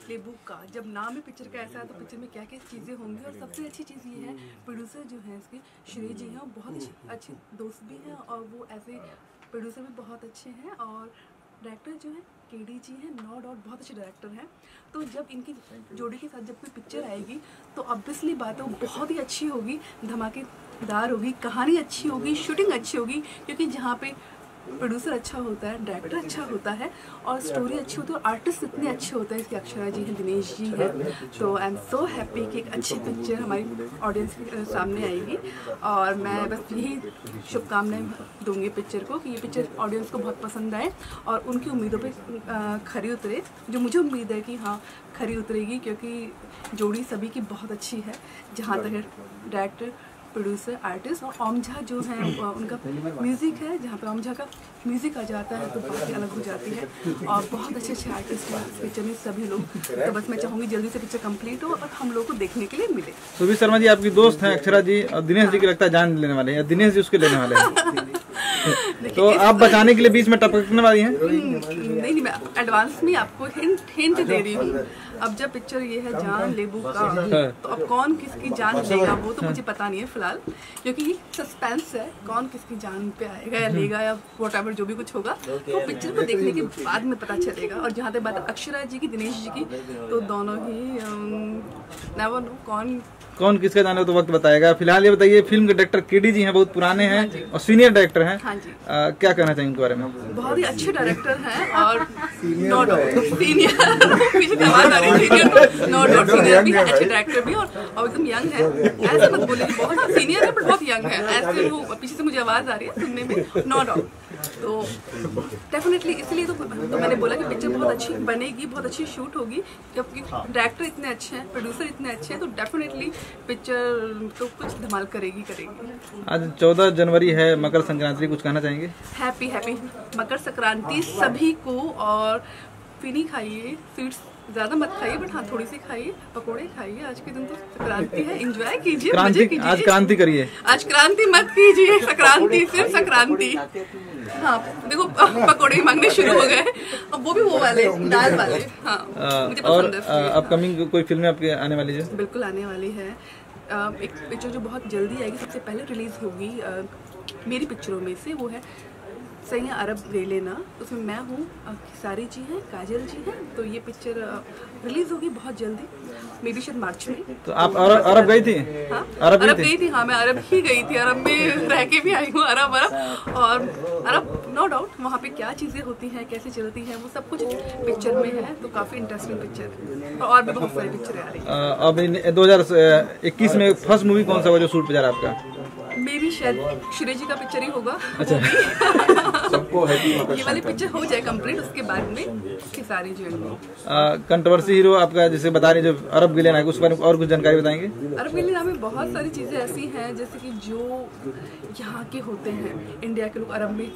लेबू का। जब नाम है पिक्चर का ऐसा है तो पिक्चर में क्या क्या चीज़ें होंगी। और सबसे अच्छी चीज़ ये है प्रोड्यूसर जो है इसके श्रेय जी हैं, वो बहुत अच्छे दोस्त भी हैं और वो ऐसे प्रोड्यूसर भी बहुत अच्छे हैं। और डायरेक्टर जो है केडी जी हैं, नो डाउट बहुत अच्छे डायरेक्टर हैं। तो जब इनकी जोड़ी के साथ जब कोई पिक्चर आएगी तो ऑब्वियसली बात है वो बहुत ही अच्छी होगी, धमाकेदार होगी, कहानी अच्छी होगी, शूटिंग अच्छी होगी। क्योंकि जहाँ पे प्रोड्यूसर अच्छा होता है, डायरेक्टर अच्छा होता है और स्टोरी अच्छी होती है और आर्टिस्ट इतने अच्छे होते हैं। इसके अक्षरा जी हैं, दिनेश जी हैं। तो आई एम सो हैप्पी कि एक अच्छी पिक्चर हमारी ऑडियंस के सामने आएगी। और मैं बस यही शुभकामनाएं दूंगी पिक्चर को कि ये पिक्चर ऑडियंस को बहुत पसंद आए और उनकी उम्मीदों पे खरी उतरे, जो मुझे उम्मीद है कि हाँ खरी उतरेगी। क्योंकि जोड़ी सभी की बहुत अच्छी है, जहाँ तक डायरेक्टर, प्रोड्यूसर, आर्टिस्ट और ओम झा जो है उनका म्यूज़िक है। जहाँ पे ओम झा का म्यूज़िक आ जाता है तो बात ही अलग हो जाती है। और बहुत अच्छे अच्छे आर्टिस्ट हैं इस पिक्चर में सभी लोग। तो बस मैं चाहूँगी जल्दी से पिक्चर कंप्लीट हो और हम लोग को देखने के लिए मिले। सुबीर शर्मा जी आपकी दोस्त हैं अक्षरा जी, और दिनेश जी की लगता है जान लेने वाले हैं, दिनेश जी उसके लेने वाले हैं। तो आप बचाने के लिए बीच में टपकने वाली हैं? नहीं, मैं एडवांस में आपको हिंट दे रही हूँ। अब जब पिक्चर ये है जान लेबू का, तो अब कौन किसकी जान लेगा वो तो मुझे पता नहीं है फिलहाल, क्योंकि सस्पेंस है कौन किसकी जान पे आएगा या लेगा या व्हाटएवर जो भी कुछ होगा तो पिक्चर को देखने के बाद में पता चलेगा। और जहाँ तक बात अक्षरा जी की, दिनेश जी की, तो दोनों ही नेवर नो कौन किसका जाने तो वक्त बताएगा। फिलहाल ये बताइए, फिल्म के डायरेक्टर केडी जी हैं, बहुत पुराने हैं और सीनियर डायरेक्टर हैं। हाँ जी। क्या कहना चाहिए उनके बारे में? बहुत ही अच्छे डायरेक्टर हैं और सीनियर भी है, अच्छे डायरेक्टर भी और एकदम यंग है। ऐसे मत बोलिए बहुत सीनियर है बट बहुत यंग है, ऐसे वो पीछे से मुझे आवाज आ रही है सुनने में, नो डाउट। तो डेफिनेटली इसलिए तो मैंने बोला कि पिक्चर बहुत अच्छी बनेगी, बहुत अच्छी शूट होगी। क्योंकि डायरेक्टर इतने अच्छे हैं, प्रोड्यूसर इतने अच्छे हैं, तो डेफिनेटली पिक्चर तो कुछ धमाल करेगी। आज 14 जनवरी है, मकर संक्रांति, कुछ कहना चाहेंगे? हैप्पी मकर संक्रांति सभी को। और फिनी खाइए, स्वीट्स ज्यादा मत खाइए बट हाँ थोड़ी सी खाइए, पकोड़े खाइए। आज के दिन तो संक्रांति है, एंजॉय कीजिए, मजे कीजिए। आज क्रांति करिए, आज क्रांति मत कीजिए, संक्रांति सिर्फ संक्रांति। हाँ देखो पकोड़े मांगने शुरू हो गए, अब वो भी वो वाले दाल वाले। हाँ मुझे पसंद है। अपकमिंग कोई फिल्में आपकी आने वाली है? बिल्कुल आने वाली है। एक पिक्चर जो बहुत जल्दी आएगी, सबसे पहले रिलीज होगी मेरी पिक्चरों में से, वो है सैया अरब ले लेना। उसमें मैं हूँ, खेसारी जी हैं, काजल जी हैं। तो ये पिक्चर रिलीज होगी बहुत जल्दी, मे बी शायद मार्च में। तो आप अरब गई थी? हाँ अरब गई थी। हाँ, मैं अरब ही गई थी, अरब में रह के भी आई हूँ, अरब। और अरब नो डाउट वहाँ पे क्या चीज़ें होती हैं, कैसे चलती हैं, वो सब कुछ पिक्चर में है। तो काफ़ी इंटरेस्टिंग पिक्चर है और भी बहुत सारी पिक्चरें आ रही हैं। अब 2021 में फर्स्ट मूवी कौन सा हुआ जो शूट पे जा रहा है आपका? मे भी शायद श्रेय जी का पिक्चर ही होगा। अच्छा। सबको हैप्पी मकर ये वाली पिक्चर हो जाए कंप्लीट, उसके बाद में सारी जो कंट्रोवर्सी हीरो आपका जिसे बता रहे जो अरब विलेन है, उसके बारे में और कुछ जानकारी बताएंगे? अरब विलेन में बहुत सारी चीज़ें ऐसी हैं जैसे कि जो यहाँ के होते हैं, इंडिया के लोग अरब में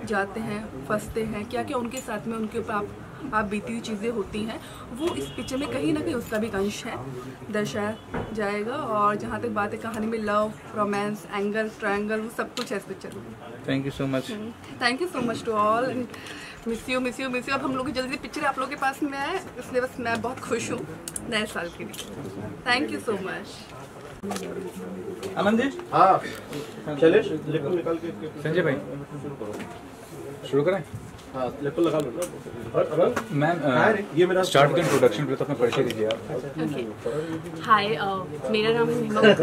जाते हैं, फंसते हैं, क्या क्या उनके साथ में उनके ऊपर आप बीती हुई चीज़ें होती हैं, वो इस पिक्चर में कहीं ना कहीं उसका भी अंश है, दर्शाया जाएगा। और जहाँ तक बात है कहानी में लव, रोमांस, एंगल, ट्रायंगल, वो सब कुछ है इस पिक्चर में। Thank you so much. Thank you so much to all and miss you. अब हम लोग की जल्दी पिक्चर आप लोगों के पास में आए, इसलिए बस मैं बहुत खुश हूँ नए साल के लिए। Thank you so much. Anand ji. हाँ चले निकाल के संजय भाई शुरू करें? हाँ लगा लो ना मैम, ये मेरा स्टार्ट विद इंट्रोडक्शन, पहले तो अपना परिचय दीजिए आप। हाय, मेरा नाम है नीमा और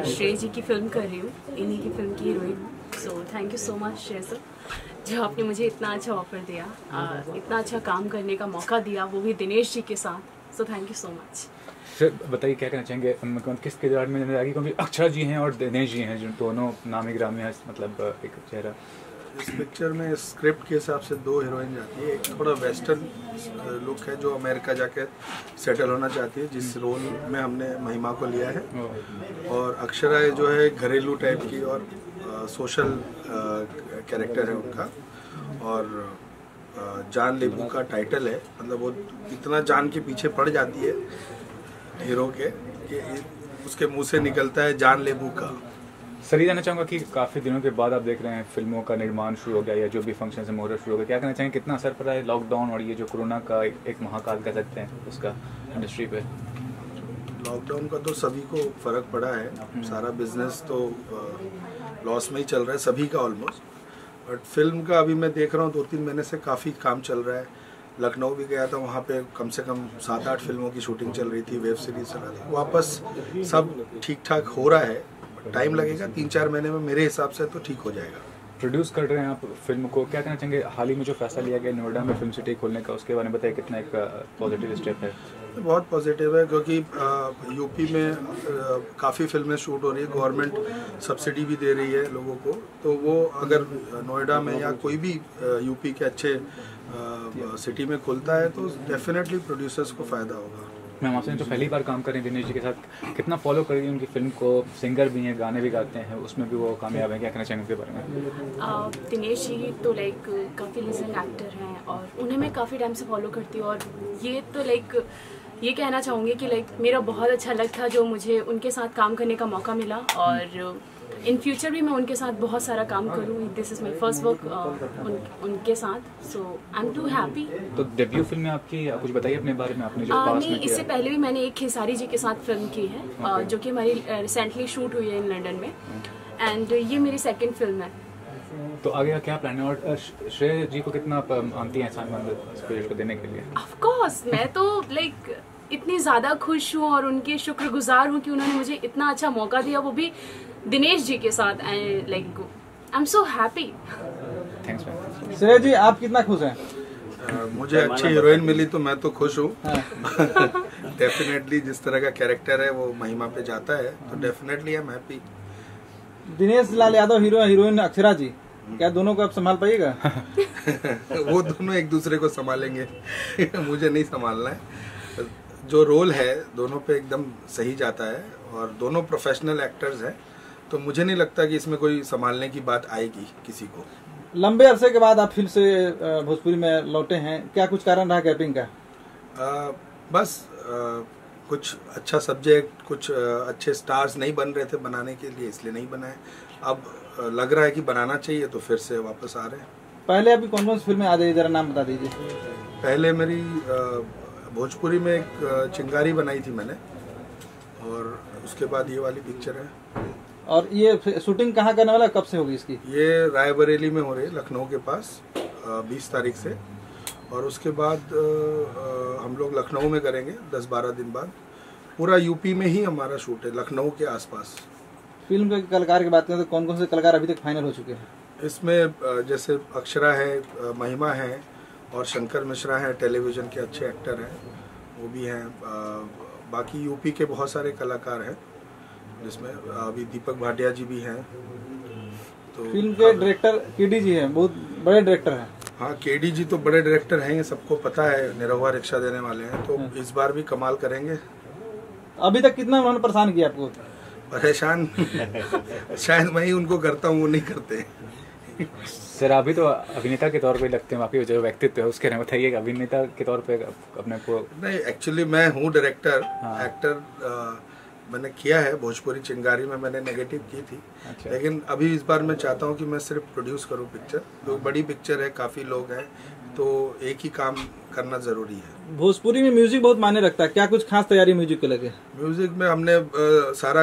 श्रेय जी की फिल्म कर रही हूँ, इन्हीं की फिल्म की heroine. So thank you so much श्रेय सर, जो आपने मुझे इतना अच्छा ऑफर दिया, इतना अच्छा काम करने का मौका दिया, वो भी दिनेश जी के साथ। So thank you so much. फिर बताइए क्या कहना चाहेंगे, किस किरदार में नजर आएगी, क्योंकि अक्षरा जी हैं और दिनेश जी हैं, जो दोनों नामी ग्रामी हैं, मतलब एक चेहरा। इस पिक्चर में स्क्रिप्ट के हिसाब से 2 हीरोइन जाती है। एक थोड़ा वेस्टर्न लुक है जो अमेरिका जाके सेटल होना चाहती है, जिस रोल में हमने महिमा को लिया है, और अक्षरा जो है घरेलू टाइप की और सोशल कैरेक्टर है उनका। और जान लेबू का टाइटल है, मतलब वो इतना जान के पीछे पड़ जाती है हीरो के कि उसके मुंह से निकलता है जान लेबू का। सर ये जानना चाहूँगा कि काफ़ी दिनों के बाद आप देख रहे हैं फिल्मों का निर्माण शुरू हो गया या जो भी फंक्शन से मुहूर्त शुरू हो गया, क्या कहना चाहेंगे, कितना असर पड़ा है लॉकडाउन और ये जो कोरोना का एक महाकाल कह सकते हैं उसका इंडस्ट्री पे? लॉकडाउन का तो सभी को फर्क पड़ा है, सारा बिजनेस तो लॉस में ही चल रहा है सभी का ऑलमोस्ट। बट फिल्म का अभी मैं देख रहा हूँ 2-3 महीने से काफ़ी काम चल रहा है। लखनऊ भी गया था, वहाँ पे कम से कम 7-8 फिल्मों की शूटिंग चल रही थी, वेब सीरीज चल रहा था। वापस सब ठीक ठाक हो रहा है, टाइम लगेगा, 3-4 महीने में मेरे हिसाब से तो ठीक हो जाएगा। प्रोड्यूस कर रहे हैं आप फिल्म को, क्या कहना चाहेंगे हाल ही में जो फैसला लिया गया नोएडा में फिल्म सिटी खोलने का, उसके बारे में बताइए, कितना एक पॉजिटिव स्टेप है? बहुत पॉजिटिव है, क्योंकि यूपी में काफ़ी फिल्में शूट हो रही है, गवर्नमेंट सब्सिडी भी दे रही है लोगों को, तो वो अगर नोएडा में या कोई भी यूपी के अच्छे सिटी में खुलता है तो डेफिनेटली प्रोड्यूसर्स को फ़ायदा होगा। मैम आपसे जो पहली बार काम कर रहे हैं दिनेश जी के साथ, कितना फॉलो कर रही है उनकी फिल्म को, सिंगर भी हैं, गाने भी गाते हैं, उसमें भी वो कामयाब हैं, क्या कहना चाहेंगे उनके बारे में? दिनेश जी तो लाइक काफ़ी लीजेंड एक्टर हैं और उन्हें मैं काफ़ी टाइम से फॉलो करती हूँ, और ये तो लाइक ये कहना चाहूँगी कि लाइक मेरा बहुत अच्छा लक था जो मुझे उनके साथ काम करने का मौका मिला, और इन फ्यूचर भी मैं उनके साथ बहुत सारा काम करूँ। This is my first work उनके साथ, सो आई एम टू हैप्पी। तो डेब्यू फिल्म में आपकी कुछ बताइए अपने बारे में, आपने जो पास में नहीं, इससे पहले भी मैंने एक खेसारी जी के साथ फिल्म की है, जो कि हमारी रिसेंटली शूट हुई है इन लंदन में, एंड ये मेरी सेकेंड फिल्म है। तो आगे का क्या प्लान है, और श्रेय जी को कितना मानती हैं इस प्रोजेक्ट को देने के लिए? ऑफ कोर्स, मैं तो लाइक इतनी ज़्यादा खुश हूँ और उनके शुक्रगुजार हूँ कि उन्होंने मुझे इतना अच्छा मौका दिया, वो भी दिनेश जी के साथ। Like I am so happy. Thanks ma'am. श्रेय जी आप कितना खुश हैं? मुझे अच्छी हीरोइन मिली तो मैं तो खुश हूँ। डेफिनेटली जिस तरह का कैरेक्टर है वो महिमा पे जाता है, तो definitely I am happy. Dinesh Lal Yadav hero, heroine Akshara ji, क्या दोनों को आप संभाल पाइएगा? वो दोनों एक दूसरे को संभालेंगे। मुझे नहीं संभालना है, जो रोल है दोनों पे एकदम सही जाता है और दोनों प्रोफेशनल एक्टर्स हैं, तो मुझे नहीं लगता कि इसमें कोई संभालने की बात आएगी किसी को। लंबे अरसे के बाद आप फिर से भोजपुरी में लौटे हैं, क्या कुछ कारण रहा गैपिंग का? बस कुछ अच्छा सब्जेक्ट, कुछ अच्छे स्टार्स नहीं बन रहे थे बनाने के लिए, इसलिए नहीं बनाए। अब लग रहा है कि बनाना चाहिए, तो फिर से वापस आ रहे हैं। पहले अभी कौन कौन सी फिल्में आ रही है, जरा नाम बता दीजिए। पहले मेरी भोजपुरी में एक चिंगारी बनाई थी मैंने, और उसके बाद ये वाली पिक्चर है। और ये शूटिंग कहाँ करने वाला, कब से होगी इसकी? ये रायबरेली में हो रही है, लखनऊ के पास, 20 तारीख से, और उसके बाद हम लोग लखनऊ में करेंगे 10-12 दिन बाद, पूरा यूपी में ही हमारा शूट है, लखनऊ के आसपास। फिल्म के कलाकार की बात करें तो कौन कौन से कलाकार अभी तक फाइनल हो चुके हैं? इसमें जैसे अक्षरा है, महिमा है और शंकर मिश्रा है, टेलीविज़न के अच्छे एक्टर हैं, वो भी हैं। बाकी यूपी के बहुत सारे कलाकार हैं, जिसमें अभी दीपक भाटिया जी भी हैं। तो फिल्म के डायरेक्टर केडी जी हैं, बहुत बड़े डायरेक्टर हैं। हाँ, केडी जी तो बड़े डायरेक्टर हैं, ये सबको पता है, निरहुआ रिक्शा देने वाले हैं, तो इस बार भी कमाल करेंगे। अभी तक कितना उन्होंने परेशान किया आपको? परेशान शायद मैं ही उनको करता हूँ, वो नहीं करते। सर अभी तो अभिनेता के तौर पे लगते हैं, आपकी जो व्यक्तित्व है उसके बारे में बताइए। अभिनेता के तौर पे अपने को? नहीं, एक्चुअली मैं हूँ डायरेक्टर। एक्टर मैंने किया है, भोजपुरी चिंगारी में मैंने नेगेटिव की थी। अच्छा। लेकिन अभी इस बार मैं चाहता हूँ कि मैं सिर्फ प्रोड्यूस करूँ पिक्चर। तो बड़ी पिक्चर है, काफ़ी लोग हैं, तो एक ही काम करना ज़रूरी है। भोजपुरी में म्यूजिक बहुत मायने रखता है, क्या कुछ खास तैयारी म्यूजिक को लगे? म्यूजिक में हमने सारा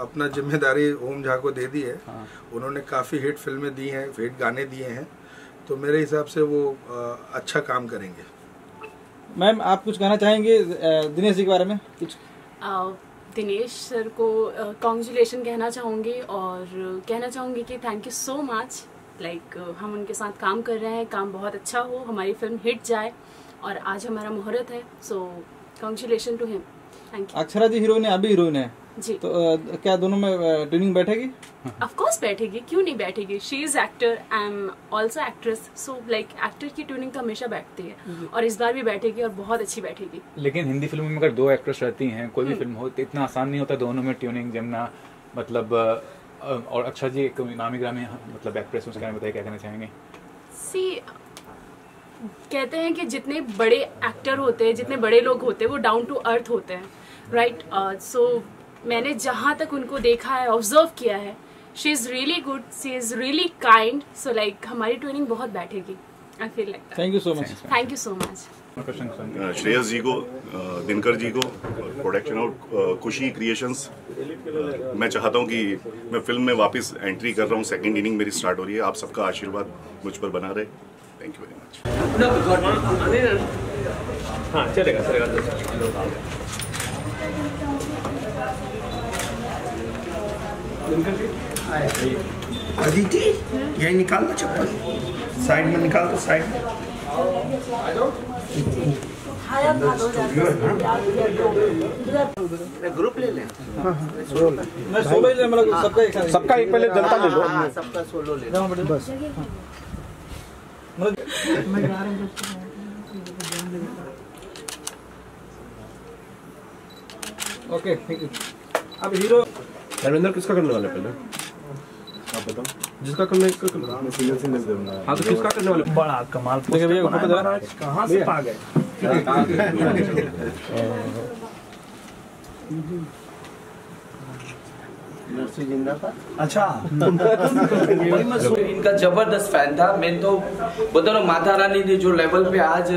अपना जिम्मेदारी ओम झा को दे दी है। हाँ। उन्होंने काफ़ी हिट फिल्में दी हैं, हिट गाने दिए हैं, तो मेरे हिसाब से वो अच्छा काम करेंगे। मैम, आप कुछ कहना चाहेंगे दिनेश जी के बारे में? कुछ दिनेश सर को कॉन्ग्रेचुलेशन कहना चाहूँगी और कहना चाहूँगी कि thank you so much. Like हम उनके साथ काम कर रहे हैं, काम बहुत अच्छा हो, हमारी फिल्म हिट जाए, और आज हमारा मुहूर्त है, so congratulation to him. Thank you. Akshara ji heroine है, अभी हीरोइन है जी, तो क्या दोनों में ट्रेनिंग बैठेगी? ऑफ कोर्स बैठेगी, क्यों नहीं बैठेगी। She is actor, I am also actress, so like actor की ट्यूनिंग तो हमेशा बैठती है और इस बार भी बैठेगी और बहुत अच्छी बैठेगी। लेकिन हिंदी फिल्मों में अगर दो एक्ट्रेस रहती हैं, कोई भी फिल्म हो, तो इतना आसान नहीं होता दोनों में ट्यूनिंग जमना। मतलब और अक्षरा जी एक नामी ग्रामी मतलब एक्ट्रेस, उसके बारे में बताइए, क्या कहना चाहेंगे? सी कहते हैं कि जितने बड़े एक्टर होते हैं, जितने बड़े लोग होते हैं, वो डाउन टू अर्थ होते हैं, राइट। सो मैंने जहाँ तक उनको देखा है, ऑब्जर्व किया है, she is really good, she is really kind, so like हमारी ट्रेनिंग बहुत बैठेगी। I feel like. Thank you so much. Thank you so much. Shreyas ji को, दिनकर जी को, प्रोडक्शन और खुशी क्रिएशंस। मैं चाहता हूं कि मैं फिल्म में वापस एंट्री कर रहा हूं, सेकंड इनिंग मेरी स्टार्ट हो रही है। आप सबका आशीर्वाद मुझ पर बना रहे। Thank you very much. हाँ, चलेगा। अदिति, यही निकाल दो चप्पल, साइड में निकाल दो, साइड में। ग्रुप ले लें। मैं सोलो ही ले, मतलब सबका एक पहले जनता ले लो। सबका सोलो ले लो बस। Okay, thank you. अब हीरो धर्मेंद्र किसका करने वाले पहले आप बताओ? जिसका करना है इसका करना। मैं सीनियर दूंगा। हाँ, तो किसका करने वाले? बड़ा कमाल कहाँ से पा गए? अच्छा। इनका जबरदस्त फैन था मैं तो। बोलता ना, माता रानी ने जो लेवल पे आज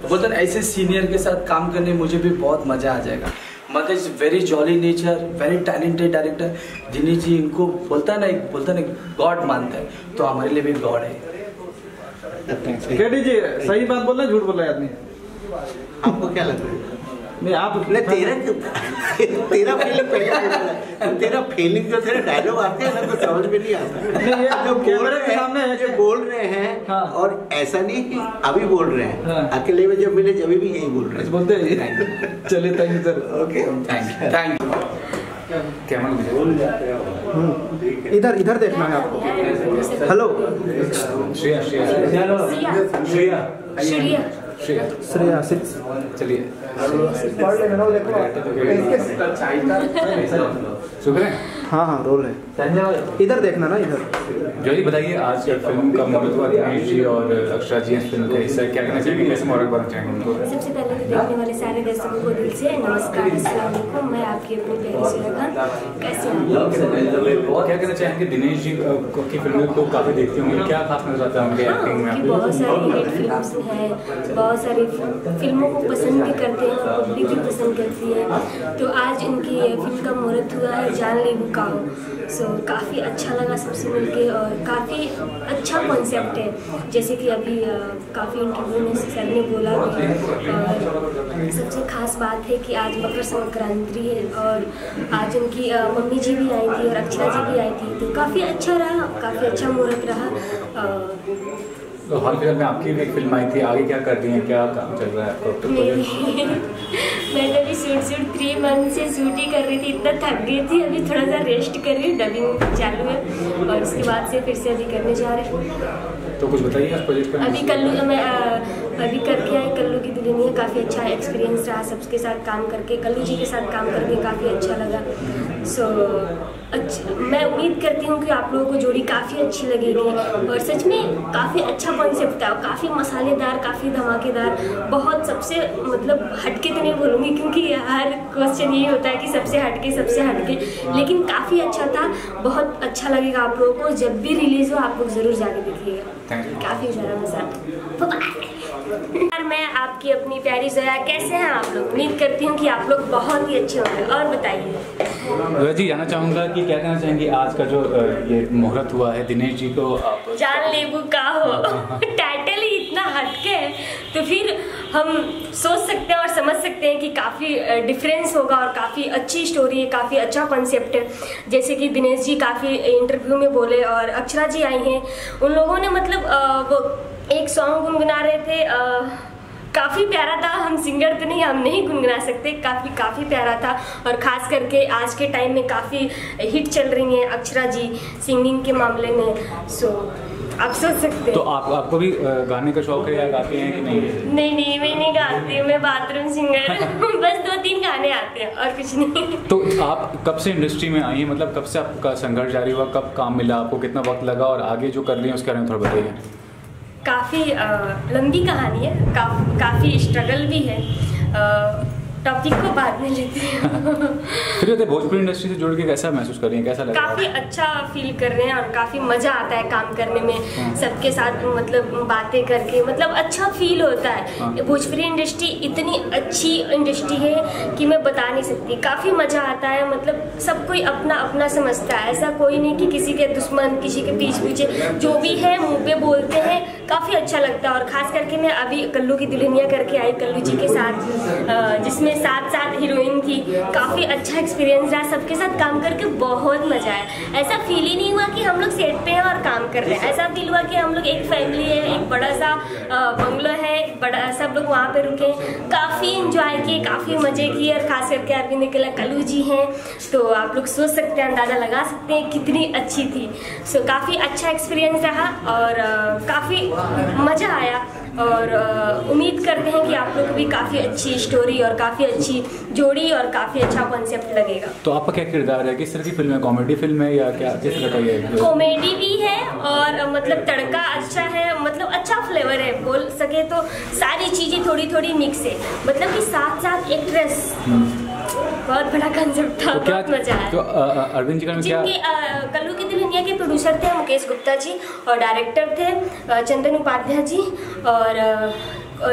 बोलता ना, ऐसे सीनियर के साथ काम करने मुझे भी बहुत मजा आ जाएगा। मतलब is very jolly nature, very talented director. Dinesh ji इनको बोलता ना गॉड मानता है, तो हमारे लिए भी गॉड है। केडी जी सही बात बोल रहे हैं, झूठ बोल रहे हैं आदमी? आपको क्या लग रहा है? नहीं, आप तेरा फीलिंग तेरा फीलिंग जो तेरे डायलॉग आते हैं ना, तो समझ में नहीं आता। जो बोल रहे हैं हाँ। और ऐसा नहीं कि अभी बोल रहे हैं हाँ। अकेले में जब मिले जब भी यही बोल रहे हैं, बोलते हैं। चलिए, thank you sir. Okay, thank you. इधर देखना है आपको। हेलो, श्रेया चलिए हाँ हाँ रोल है। इधर देखना ना, इधर। जॉली बताइए, आज फिल्म का मुहूर्त हुआ, दिनेश जी और अक्षरा जी इस फिल्म का हिस्सा, क्या कहना चाहेंगे, कैसे मुहूर्त बनना चाहेंगे उनको? सबसे पहले तो देखने वाले सारे दर्शकों को दिल से नमस्कार, अस्सलाम वालेकुम। मैं आपकी अपनी प्यारी सुलैखा, कैसे हैं? क्या कहना चाहेंगे, दिनेश जी की फिल्में तो काफी देखती होंगी, क्या खास नजर आता है उनके एक्टिंग में? बहुत सारी हिट फिल्म है, बहुत सारी फिल्मों को पसंद भी करते हैं और पब्लिक भी पसंद करती है। तो आज उनकी फिल्म का मुहूर्त हुआ है, जान लेबू का हो। सो काफ़ी अच्छा लगा सबसे मिलके और काफ़ी अच्छा कॉन्सेप्ट है, जैसे कि अभी काफ़ी इंटरव्यू में सर ने बोला भी। और सबसे ख़ास बात है कि आज मकर संक्रांति है और आज उनकी मम्मी जी भी आई थी और अक्षरा जी भी आई थी, तो काफ़ी अच्छा रहा, काफ़ी अच्छा मुहूर्त रहा। तो हाल फिलहाल में आपकी भी एक फिल्म आई थी, आगे क्या कर रही हैं, क्या काम चल रहा है आपका? मैं तो अभी शूट 3 मंथ से शूट ही कर रही थी, इतना थक गई थी, अभी थोड़ा सा रेस्ट कर रही हूँ, डबिंग चालू है और उसके बाद से फिर से अभी करने जा रहे हैं। तो कुछ बताइए इस प्रोजेक्ट का। अभी कल्लू मैं अभी करके आई कल्लू की दुल्हनिया, काफ़ी अच्छा एक्सपीरियंस रहा सबके साथ काम करके, कल्लू जी के साथ काम करके काफ़ी अच्छा लगा। सो मैं उम्मीद करती हूँ कि आप लोगों को जोड़ी काफ़ी अच्छी लगेगी और सच में काफ़ी अच्छा कॉन्सेप्ट था, काफ़ी मसालेदार, काफ़ी धमाकेदार, बहुत सबसे मतलब हटके तो नहीं बोलूँगी क्योंकि हर क्वेश्चन यही होता है कि सबसे हटके, लेकिन काफ़ी अच्छा था, बहुत अच्छा लगेगा आप लोगों को। जब भी रिलीज़ हो आप लोग ज़रूर जाके देखिएगा, काफ़ी ज़्यादा मज़ा। और मैं आपकी अपनी प्यारी ज़या, कैसे हैं आप लोग? उम्मीद करती हूँ कि आप लोग बहुत ही अच्छे होंगे। और बताइए जी, जानना चाहूँगा कि क्या कहना चाहेंगे आज का जो ये मुहूर्त हुआ है, दिनेश जी को आप जान लेबू का हो टाइटल ही इतना हटके है, तो फिर हम सोच सकते हैं और समझ सकते हैं कि काफ़ी डिफरेंस होगा और काफ़ी अच्छी स्टोरी है, काफ़ी अच्छा कॉन्सेप्ट है। जैसे कि दिनेश जी काफ़ी इंटरव्यू में बोले और अक्षरा जी आई हैं, उन लोगों ने मतलब वो एक सॉन्ग गुनगुना रहे थे, काफ़ी प्यारा था। हम सिंगर तो नहीं, हम नहीं गुनगुना सकते, काफ़ी प्यारा था और ख़ास करके आज के टाइम में काफ़ी हिट चल रही हैं अक्षरा जी सिंगिंग के मामले में। सो आप सोच सकते हैं। तो आपको भी गाने का शौक है या गाते हैं कि नहीं? नहीं, मैं नहीं गाती हूँ, मैं बाथरूम सिंगर बस 2-3 गाने आते हैं और कुछ नहीं। तो आप कब से इंडस्ट्री में आई हैं, मतलब कब से आपका संघर्ष जारी हुआ, कब काम मिला आपको, कितना वक्त लगा और आगे जो कर रही हैं उसके बारे में थोड़ा बताइए। काफ़ी लंबी कहानी है, काफ़ी स्ट्रगल भी है, टॉपिक को बाद में लेते हैं। फिर भोजपुरी इंडस्ट्री से जुड़ के कैसा महसूस कर रही हैं, कैसा लग रहा है? काफ़ी अच्छा फील कर रहे हैं और काफ़ी मज़ा आता है काम करने में, सबके साथ मतलब बातें करके, मतलब अच्छा फील होता है। भोजपुरी इंडस्ट्री इतनी अच्छी इंडस्ट्री है कि मैं बता नहीं सकती, काफ़ी मज़ा आता है, मतलब सब कोई अपना अपना समझता है, ऐसा कोई नहीं कि किसी के दुश्मन, किसी के पीछे जो भी है मुँह पे बोलते हैं, काफ़ी अच्छा लगता है। और ख़ास करके मैं अभी कल्लू की दुल्हनिया करके आई कल्लू जी के साथ, जिसमें साथ हीरोइन थी, काफ़ी अच्छा एक्सपीरियंस रहा, सबके साथ काम करके बहुत मजा आया। ऐसा फील ही नहीं हुआ कि हम लोग सेट पे हैं और काम कर रहे हैं, ऐसा फील हुआ कि हम लोग एक फैमिली है, एक बड़ा सा बंगलो है, बड़ा सब लोग वहाँ पे रुके, काफ़ी इंजॉय किए, काफ़ी मजे किए। और खास करके अरविंद अकेला कल्लू जी हैं, तो आप लोग सोच सकते हैं, अंदाज़ा लगा सकते हैं कितनी अच्छी थी। सो काफ़ी अच्छा एक्सपीरियंस रहा और काफ़ी मज़ा आया और उम्मीद करते हैं कि आप लोग भी काफ़ी अच्छी स्टोरी और काफ़ी अच्छी जोड़ी और काफ़ी अच्छा कॉन्सेप्ट लगेगा। तो आपका क्या किरदार है, किस तरह की फिल्म है, कॉमेडी फिल्म है या क्या, किस तरह का ये? कॉमेडी भी है और मतलब तड़का अच्छा है, मतलब अच्छा फ्लेवर है, बोल सके तो सारी चीज़ें थोड़ी थोड़ी मिक्स है, मतलब कि साथ साथ एक्ट्रेस, बहुत बड़ा कंसेप्ट था, तो बहुत मजा आया। तो अरविंद जी का क्या? कल्लू की दुल्हनिया के प्रोड्यूसर थे मुकेश गुप्ता जी और डायरेक्टर थे चंदन उपाध्याय जी और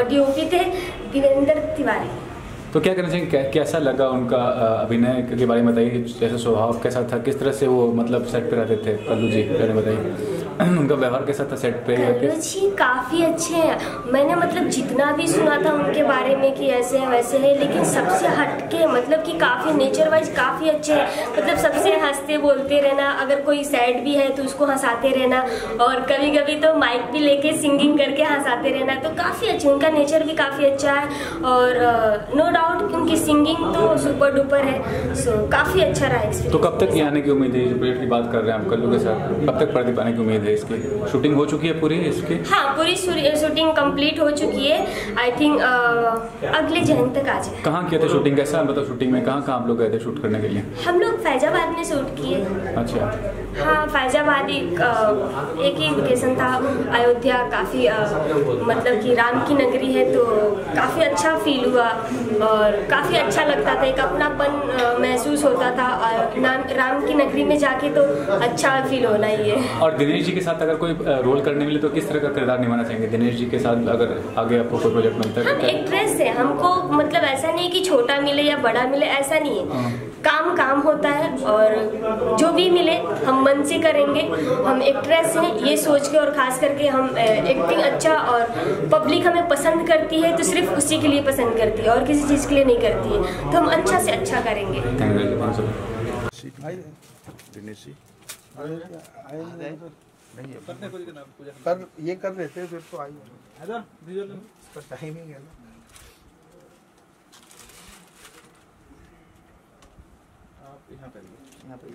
डीओपी थे देवेंद्र तिवारी। तो क्या कहना चाहिए, कैसा लगा उनका अभिनय के बारे में बताइए, जैसे स्वभाव कैसा था, किस तरह से वो मतलब सेट पे रहते थे कल्लू जी, पहले बताइए उनका व्यवहार कैसा था सेट पे? कल्लू जी काफ़ी अच्छे हैं, मैंने मतलब जितना भी सुना था उनके बारे में कि ऐसे है वैसे है, लेकिन सबसे हटके मतलब कि काफ़ी नेचर वाइज काफ़ी अच्छे हैं, मतलब सबसे हंसते बोलते रहना, अगर कोई सैड भी है तो उसको हंसाते रहना और कभी कभी तो माइक भी लेके सिंगिंग करके हंसाते रहना, तो काफ़ी अच्छे, उनका नेचर भी काफ़ी अच्छा है और नो डाउट उनकी सिंगिंग तो सुपर डुपर है। सो काफ़ी अच्छा रहा एक्सपीरियंस। तो कब तक आने की उम्मीद है, जो प्रोजेक्ट की बात कर रहे हैं हम कल्लू के साथ, कब तक पर्दे पाने की उम्मीद है? इसकी शूटिंग हो चुकी है पूरी इसकी? हाँ, पूरी शूटिंग कंप्लीट हो चुकी है, आई थिंक अगले जन तक आ जाए। कहाँ किए थे शूटिंग, कैसा मतलब शूटिंग में कहाँ आप लोग गए थे शूट करने के लिए? हम लोग फैजाबाद में शूट किए। अच्छा। हाँ, फैजाबाद एक ही लोकेशन था, अयोध्या काफ़ी मतलब कि राम की नगरी है, तो काफ़ी अच्छा फील हुआ और काफ़ी अच्छा लगता था, एक अपनापन महसूस होता था और राम की नगरी में जाके तो अच्छा फील होना ही है। और दिनेश जी के साथ अगर कोई रोल करने मिले तो किस तरह का किरदार निभाना चाहेंगे दिनेश जी के साथ, अगर आगे आपको कोई प्रोजेक्ट मिलता है? हम एक्ट्रेस है, हमको मतलब ऐसा नहीं कि छोटा मिले या बड़ा मिले, ऐसा नहीं है, काम काम होता है और जो भी मिले हम मन से करेंगे। हम एक्ट्रेस हैं ये सोच के, और खास करके हम एक्टिंग अच्छा और पब्लिक हमें पसंद करती है तो सिर्फ उसी के लिए पसंद करती है और किसी चीज़ के लिए नहीं करती है, तो हम अच्छा से अच्छा करेंगे। कर ये कर रहे थे फिर तो आइए, टाइम ही है ना। आप यहाँ करिए, यहाँ पे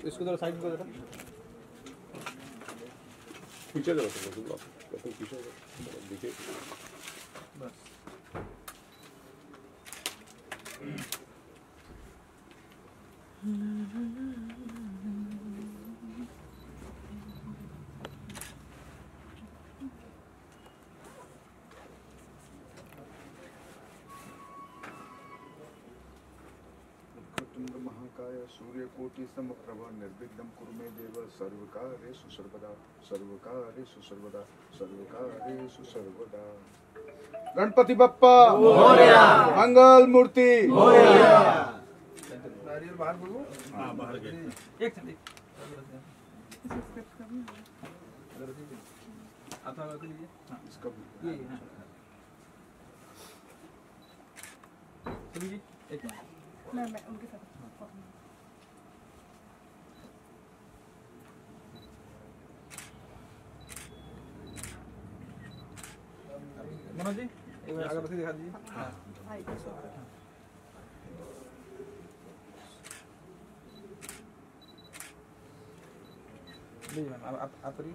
इसको जरा साइड को जरा पीछे जरा पीछे देखिए बस। महाकाय सूर्यकोटि समप्रभ निर्विघ्नं कुरु मे देव सर्वकार्येषु सर्वदा सर्वकार्येषु सर्वदा सर्वकार्येषु सर्वदा। गणपति बप्पा मोरया, मंगल मूर्ति मोरया। नारियल बाहर बोलो। हां बाहर गए एक सेकंड आता लगा लीजिए। हां इसका ये हां चलिए एक मैं उनके साथ मनोज जी एक बार अगरबत्ती दिखा दीजिए। हाँ लीजिए मैम आप करिए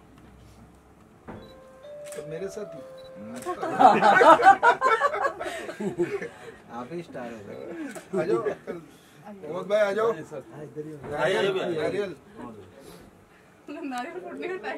तो मेरे साथ आप ही स्टार हो। आ जाओ मोहम्मद भाई, आ जाओ। नारियल नारियल फूटने का टाइम